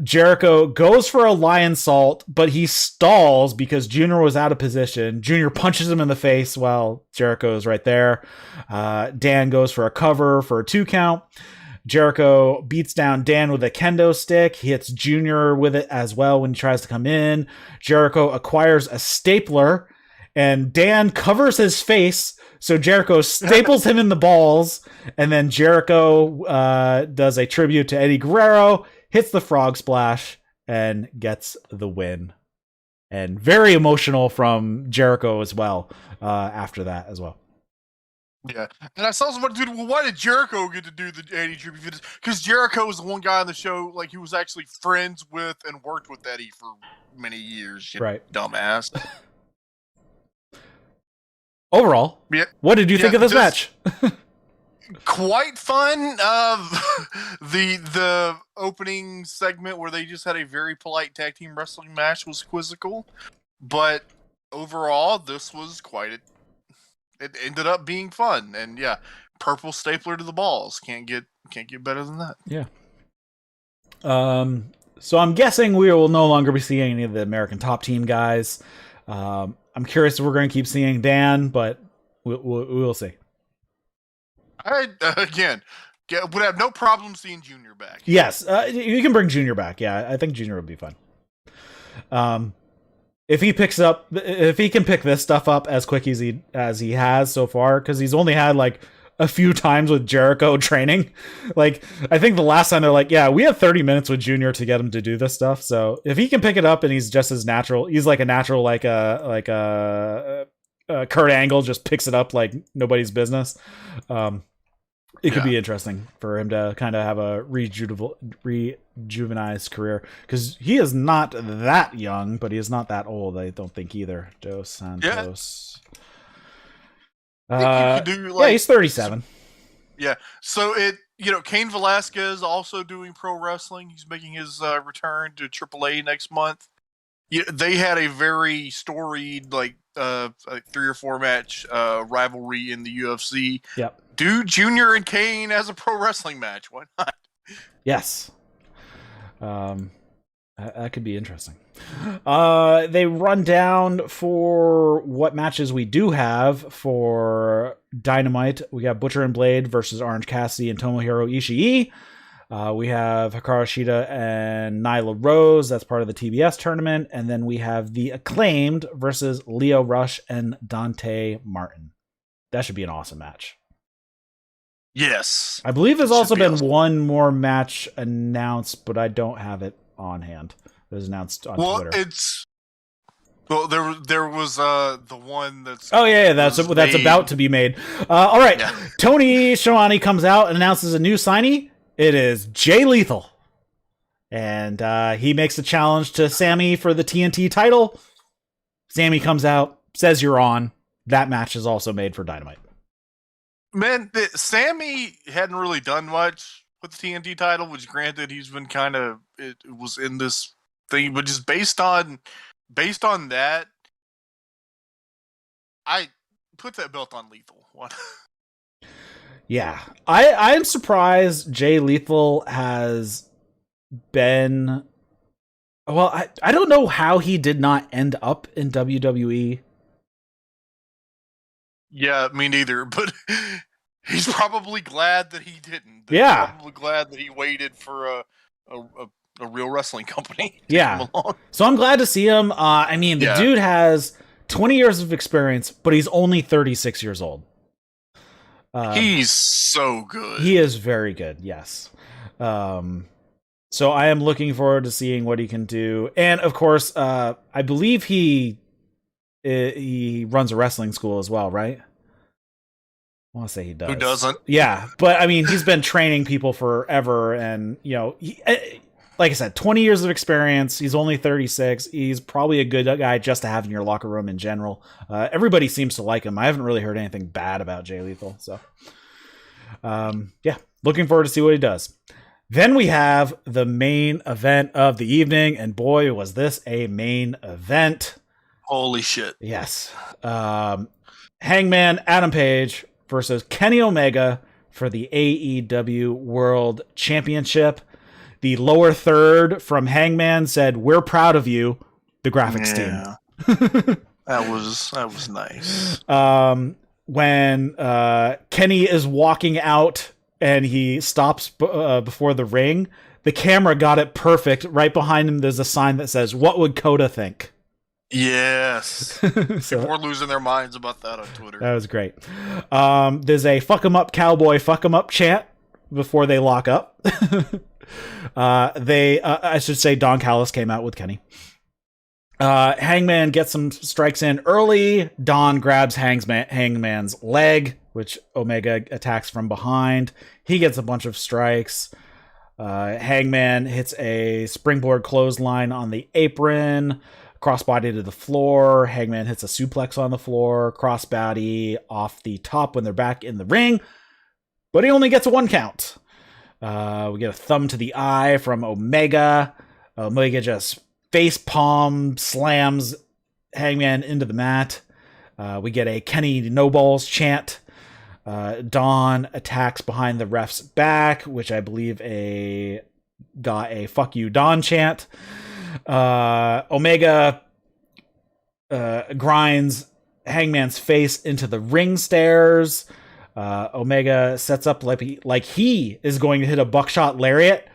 Jericho goes for a lion salt, but he stalls because Junior was out of position. Junior punches him in the face while Jericho is right there. Dan goes for a cover for a 2 count. Jericho beats down Dan with a kendo stick. He hits Junior with it as well when he tries to come in. Jericho acquires a stapler, and Dan covers his face, so Jericho staples him in the balls, and then Jericho does a tribute to Eddie Guerrero, hits the frog splash, and gets the win. And very emotional from Jericho as well after that as well.
Yeah, and I saw someone, dude, well, why did Jericho get to do the 80 tribute? Because Jericho was the one guy on the show, like, he was actually friends with and worked with Eddie for many years.
Right.
Dumbass.
Overall, what did you think of this match?
Quite fun. The opening segment where they just had a very polite tag team wrestling match was quizzical, but overall, this was it ended up being fun, and yeah, purple stapler to the balls. Can't get better than that.
Yeah. So I'm guessing we will no longer be seeing any of the American Top Team guys. I'm curious if we're going to keep seeing Dan, but we'll see.
I would have no problem seeing Junior back.
Yes, you can bring Junior back. Yeah, I think Junior would be fun. If he can pick this stuff up as quick as he has so far, because he's only had like a few times with Jericho training. Like, I think the last time they're like, yeah, we had 30 minutes with Junior to get him to do this stuff. So if he can pick it up and he's just as natural, he's like a natural, like a Kurt Angle just picks it up like nobody's business. It could be interesting for him to kind of have a rejuvenized career, because he is not that young, but he is not that old, I don't think, either. Dos Santos. He's 37.
Yeah. So Cain Velasquez also doing pro wrestling. He's making his return to AAA next month. Yeah, they had a very storied, like 3 or 4 match rivalry in the UFC.
Yep.
Do Junior and Kane as a pro wrestling match? Why not?
Yes. That could be interesting. They run down for what matches we do have for Dynamite. We got Butcher and Blade versus Orange Cassidy and Tomohiro Ishii. We have Hikaru Shida and Nyla Rose. That's part of the TBS tournament. And then we have the Acclaimed versus Leo Rush and Dante Martin. That should be an awesome match.
Yes.
I believe there's also been
awesome.
one more match announced, but I don't have it on hand. It was announced on Twitter.
Well, there was the one that's
that's about to be made. All right,
Yeah.
Tony Schiavone comes out and announces a new signee. It is Jay Lethal, and he makes a challenge to Sammy for the TNT title. Sammy comes out, says you're on. That match is also made for Dynamite.
Man, Sammy hadn't really done much with the TNT title, which granted he's been kind of it was in this thing, but just based on that, I put that belt on Lethal. What?
Yeah, I'm surprised Jay Lethal has been. Well, I don't know how he did not end up in WWE.
Yeah, me neither. But he's probably glad that he didn't.
Yeah,
he's probably glad that he waited for a real wrestling company.
Yeah, so I'm glad to see him. I mean, the dude has 20 years of experience, but he's only 36 years old.
He's so good.
He is very good. Yes. So I am looking forward to seeing what he can do, and of course, I believe he runs a wrestling school as well, right? I want to say he does.
Who doesn't?
Yeah, but I mean, he's been training people forever, and like I said, 20 years of experience. He's only 36. He's probably a good guy just to have in your locker room in general. Everybody seems to like him. I haven't really heard anything bad about Jay Lethal. So, looking forward to see what he does. Then we have the main event of the evening, and boy, was this a main event.
Holy shit.
Yes. Hangman Adam Page versus Kenny Omega for the AEW World Championship. The lower third from Hangman said, "We're proud of you," the graphics team.
That was nice.
When Kenny is walking out and he stops before the ring, the camera got it perfect. Right behind him, there's a sign that says, "What would Coda think?"
Yes. People were losing their minds about that on Twitter.
That was great. There's a "fuck 'em up cowboy, fuck 'em up" chant before they lock up. I should say Don Callis came out with Kenny. Hangman gets some strikes in early. Don grabs Hangman's leg, which Omega attacks from behind. He gets a bunch of strikes. Hangman hits a springboard clothesline on the apron, crossbody to the floor. Hangman hits a suplex on the floor, crossbody off the top when they're back in the ring, but he only gets a 1 count. We get a thumb to the eye from Omega. Omega just face palm slams Hangman into the mat. We get a Kenny no balls chant. Don attacks behind the ref's back, which I believe got a "fuck you Don" chant. Omega grinds Hangman's face into the ring stairs. Omega sets up like he is going to hit a buckshot lariat,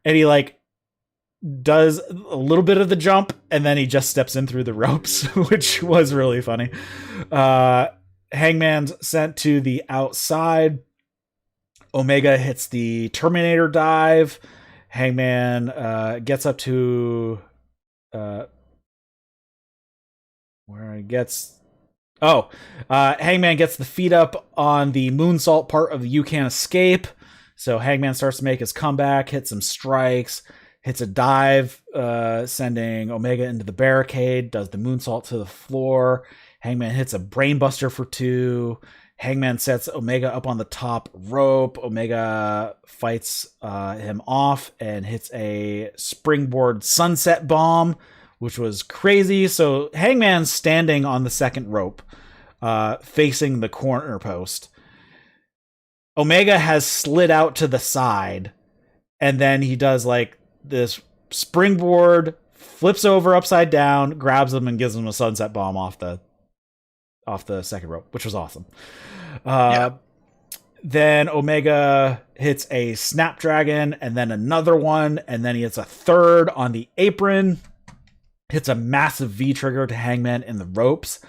and he does a little bit of the jump, and then he just steps in through the ropes, which was really funny. Hangman's sent to the outside. Omega hits the Terminator dive. Hangman gets up to Hangman gets the feet up on the moonsault part of the "You Can't Escape." So Hangman starts to make his comeback, hits some strikes, hits a dive, sending Omega into the barricade, does the moonsault to the floor. Hangman hits a brainbuster for 2. Hangman sets Omega up on the top rope. Omega fights him off and hits a springboard sunset bomb, which was crazy. So Hangman's standing on the second rope, facing the corner post. Omega has slid out to the side, and then he does this springboard, flips over upside down, grabs him, and gives him a sunset bomb off the second rope, which was awesome. Then Omega hits a Snapdragon, and then another one, and then he hits a third on the apron. Hits a massive V-trigger to Hangman in the ropes.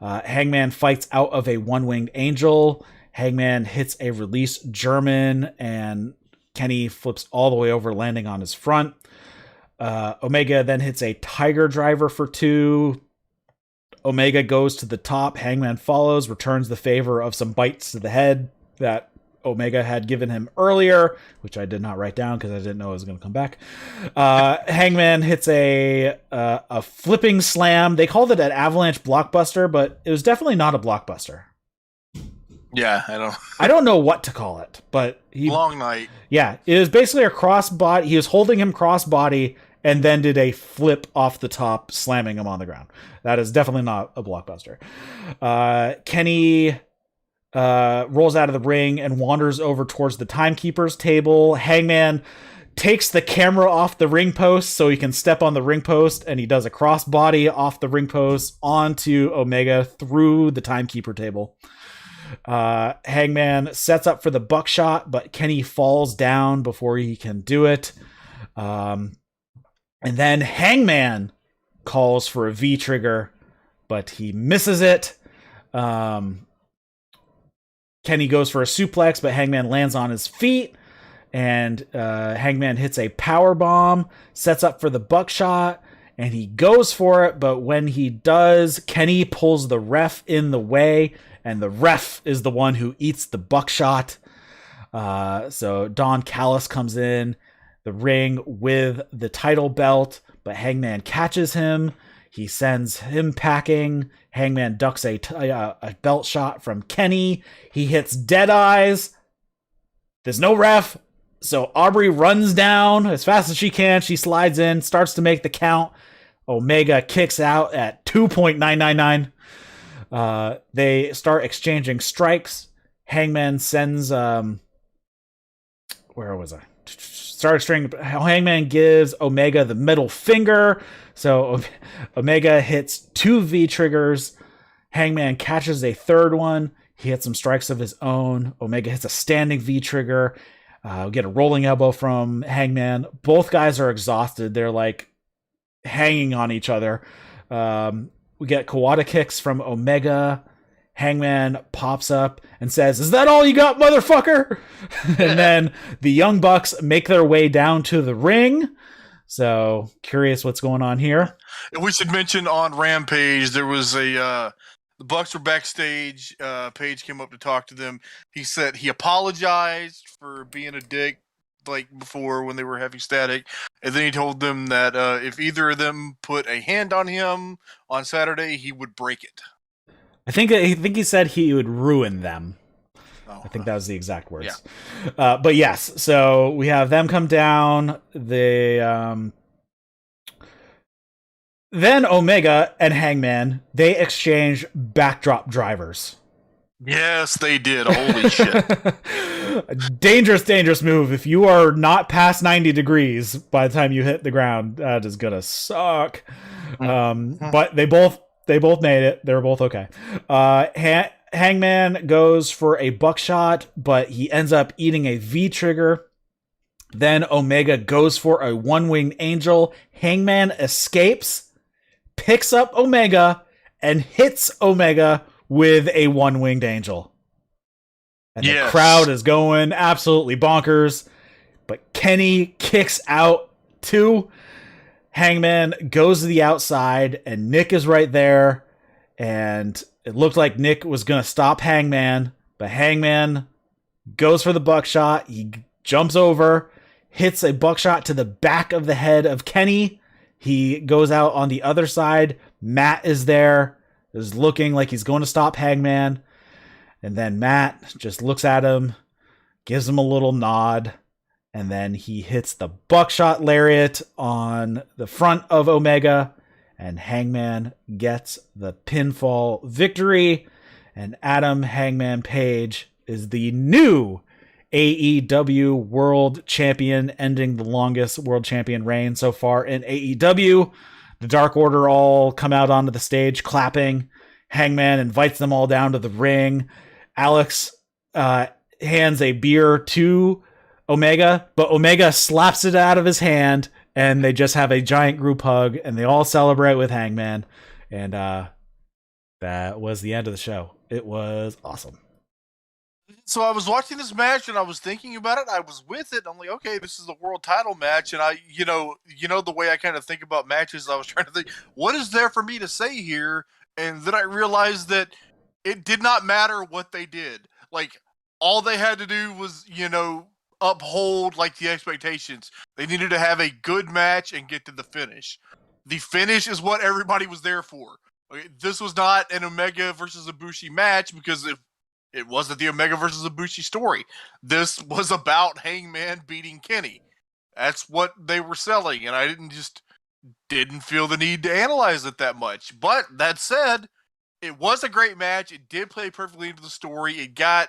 Hangman fights out of a one-winged angel. Hangman hits a release German, and Kenny flips all the way over, landing on his front. Omega then hits a Tiger Driver for 2. Omega goes to the top. Hangman follows, returns the favor of some bites to the head that Omega had given him earlier, which I did not write down because I didn't know it was going to come back. Hangman hits a flipping slam. They called it an avalanche blockbuster, but it was definitely not a blockbuster.
Yeah,
I don't know what to call it, but
long night.
Yeah, it was basically a crossbody. He was holding him crossbody and then did a flip off the top, slamming him on the ground. That is definitely not a blockbuster. Kenny rolls out of the ring and wanders over towards the timekeeper's table. Hangman takes the camera off the ring post so he can step on the ring post, and he does a crossbody off the ring post onto Omega through the timekeeper table. Hangman sets up for the buckshot, but Kenny falls down before he can do it. And then Hangman calls for a V-trigger, but he misses it. Kenny goes for a suplex, but Hangman lands on his feet, and Hangman hits a power bomb, sets up for the buckshot, and he goes for it, but when he does, Kenny pulls the ref in the way, and the ref is the one who eats the buckshot. So Don Callis comes in the ring with the title belt, but Hangman catches him. He sends him packing. Hangman ducks a belt shot from Kenny. He hits Dead Eyes. There's no ref, so Aubrey runs down as fast as she can. She slides in, starts to make the count. Omega kicks out at 2.999. They start exchanging strikes. Hangman sends where was I? Hangman gives Omega the middle finger. So Omega hits 2 V-triggers. Hangman catches a third one. He hits some strikes of his own. Omega hits a standing V-trigger. We get a rolling elbow from Hangman. Both guys are exhausted. They're like hanging on each other. We get Kawada kicks from Omega. Hangman pops up and says, "Is that all you got, motherfucker?" And then the Young Bucks make their way down to the ring. So, curious what's going on here.
We should mention on Rampage, there was the Bucks were backstage. Paige came up to talk to them. He said he apologized for being a dick like before when they were having static. And then he told them that if either of them put a hand on him on Saturday, he would break it.
I think he said he would ruin them. Oh, I think that was the exact words. Yeah. But yes, so we have them come down. Then Omega and Hangman, they exchange backdrop drivers.
Yes, they did. Holy shit.
Dangerous move. If you are not past 90 degrees by the time you hit the ground, that is gonna suck. But they both made it. They were both okay. Hangman goes for a buckshot, but he ends up eating a V-trigger. Then Omega goes for a one-winged angel. Hangman escapes, picks up Omega, and hits Omega with a one-winged angel. And the crowd is going absolutely bonkers. But Kenny kicks out too. Hangman goes to the outside, and Nick is right there. And it looked like Nick was going to stop Hangman, but Hangman goes for the buckshot. He jumps over, hits a buckshot to the back of the head of Kenny. He goes out on the other side. Matt is there, is looking like he's going to stop Hangman. And then Matt just looks at him, gives him a little nod, and then he hits the buckshot lariat on the front of Omega, and Hangman gets the pinfall victory. And Adam Hangman Page is the new AEW World Champion, ending the longest World Champion reign so far in AEW. The Dark Order all come out onto the stage clapping. Hangman invites them all down to the ring. Alex hands a beer to Omega, but Omega slaps it out of his hand, and they just have a giant group hug, and they all celebrate with Hangman. And that was the end of the show. It was awesome.
So I was watching this match and I was thinking about it. I was with it. I'm like, okay, this is a world title match, and I the way I kind of think about matches. I was trying to think, what is there for me to say here? And then I realized that it did not matter what they did. Like, all they had to do was, uphold like the expectations. They needed to have a good match and get to the finish. The finish is what everybody was there for. Okay, this was not an Omega versus Ibushi match because it wasn't the Omega versus Ibushi story. This was about Hangman beating Kenny. That's what they were selling, and I didn't feel the need to analyze it that much. But that said, it was a great match. It did play perfectly into the story. It got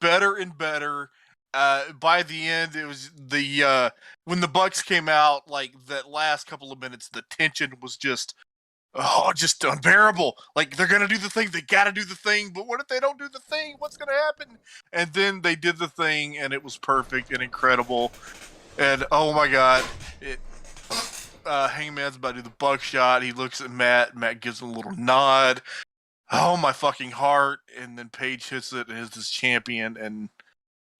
better and better. By the end, it was when the Bucks came out, like that last couple of minutes, the tension was just unbearable. Like, they're gonna do the thing, they gotta do the thing, but what if they don't do the thing? What's gonna happen? And then they did the thing, and it was perfect and incredible. And oh my god, Hangman's about to do the buckshot. He looks at Matt. Matt gives him a little nod. Oh my fucking heart! And then Paige hits it and is this champion. And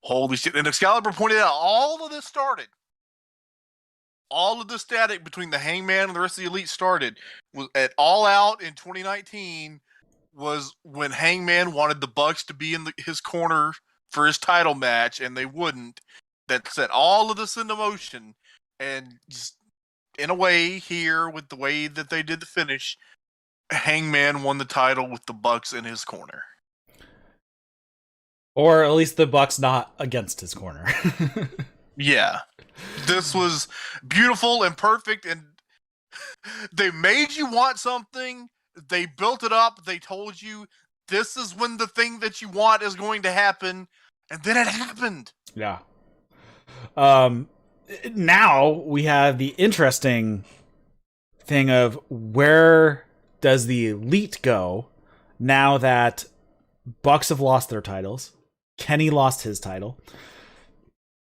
holy shit! And Excalibur pointed out all of this started. All of the static between the Hangman and the rest of the Elite started was at All Out in 2019. Was when Hangman wanted the Bucks to be in his corner for his title match, and they wouldn't. That set all of this into motion, and just in a way here with the way that they did the finish, Hangman won the title with the Bucks in his corner.
Or at least the Bucks not against his corner.
Yeah. This was beautiful and perfect, and they made you want something. They built it up. They told you this is when the thing that you want is going to happen, and then it happened.
Yeah. Now we have the interesting thing of where does the Elite go now that Bucks have lost their titles. Kenny lost his title.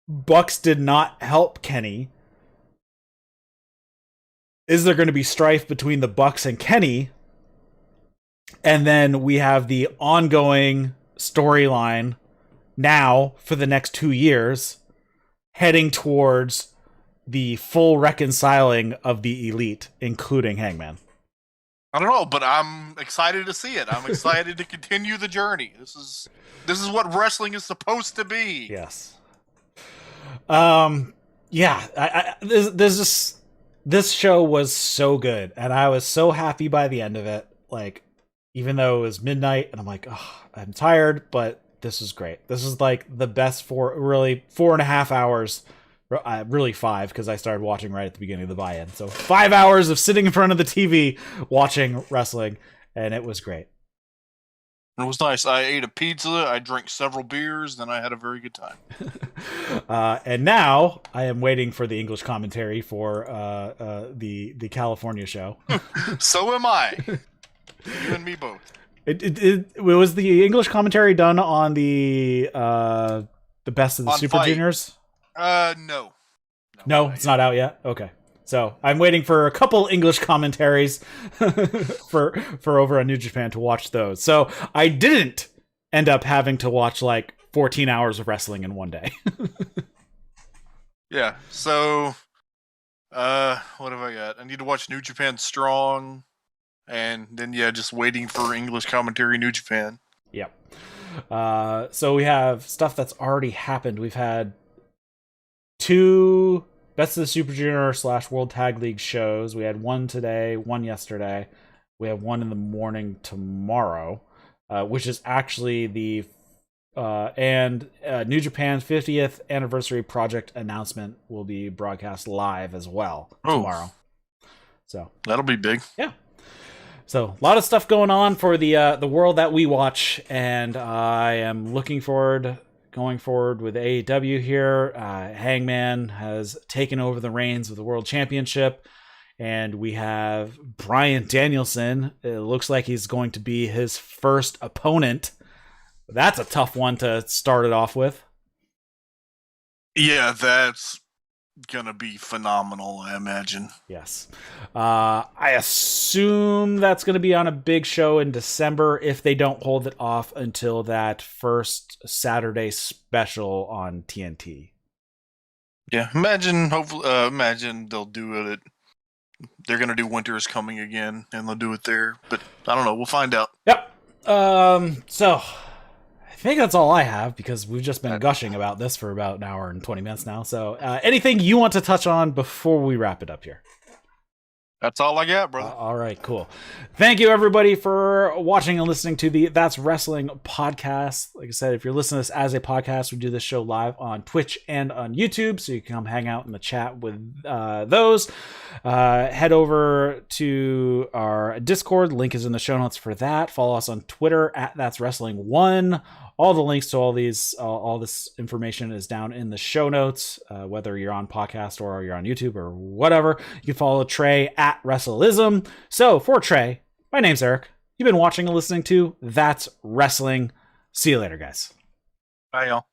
Bucks did not help Kenny. Is there going to be strife between the Bucks and Kenny? And then we have the ongoing storyline now for the next 2 years heading towards the full reconciling of the Elite, including Hangman.
I don't know, but I'm excited to see it. I'm excited to continue the journey. This is what wrestling is supposed to be.
Yes. Yeah. This show was so good, and I was so happy by the end of it. Like, even though it was midnight, and I'm like, oh, I'm tired, but this is great. This is like the best 4.5 hours. Really 5, because I started watching right at the beginning of the buy-in. So 5 hours of sitting in front of the TV watching wrestling, and it was great.
It was nice. I ate a pizza, I drank several beers, then I had a very good time.
And now I am waiting for the English commentary for the California show.
So am I. You and me both.
It was the English commentary done on the Best of the Super Juniors?
No.
No, it's not out yet? Okay. So I'm waiting for a couple English commentaries for over on New Japan to watch those. So I didn't end up having to watch like 14 hours of wrestling in one day.
Yeah. So, what have I got? I need to watch New Japan Strong, and then just waiting for English commentary New Japan.
Yep. So we have stuff that's already happened. We've had 2 Best of the Super Junior / World Tag League shows. We had one today, one yesterday. We have one in the morning tomorrow, which is actually the New Japan's 50th anniversary project announcement will be broadcast live as well tomorrow. So
that'll be big.
Yeah. So a lot of stuff going on for the world that we watch, and I am looking forward. Going forward with AEW here, Hangman has taken over the reins of the World Championship, and we have Bryan Danielson. It looks like he's going to be his first opponent. That's a tough one to start it off with.
Yeah, that's gonna be phenomenal, I imagine.
Yes. I assume that's going to be on a big show in December if they don't hold it off until that first Saturday special on TNT.
Yeah, imagine they'll do it. They're gonna do Winter is Coming again, and they'll do it there. But I don't know. We'll find out.
Yep. So I think that's all I have because we've just been gushing about this for about an hour and 20 minutes now. So anything you want to touch on before we wrap it up here?
That's all I got, brother.
All right, cool. Thank you, everybody, for watching and listening to the That's Wrestling podcast. Like I said, if you're listening to this as a podcast, we do this show live on Twitch and on YouTube, so you can come hang out in the chat with those. Head over to our Discord. Link is in the show notes for that. Follow us on Twitter at That's Wrestling 1. All the links to all this information is down in the show notes, whether you're on podcast or you're on YouTube or whatever. You can follow Trae at WrestleIsm. So for Trae, my name's Eric. You've been watching and listening to That's Wrestling. See you later, guys.
Bye, y'all.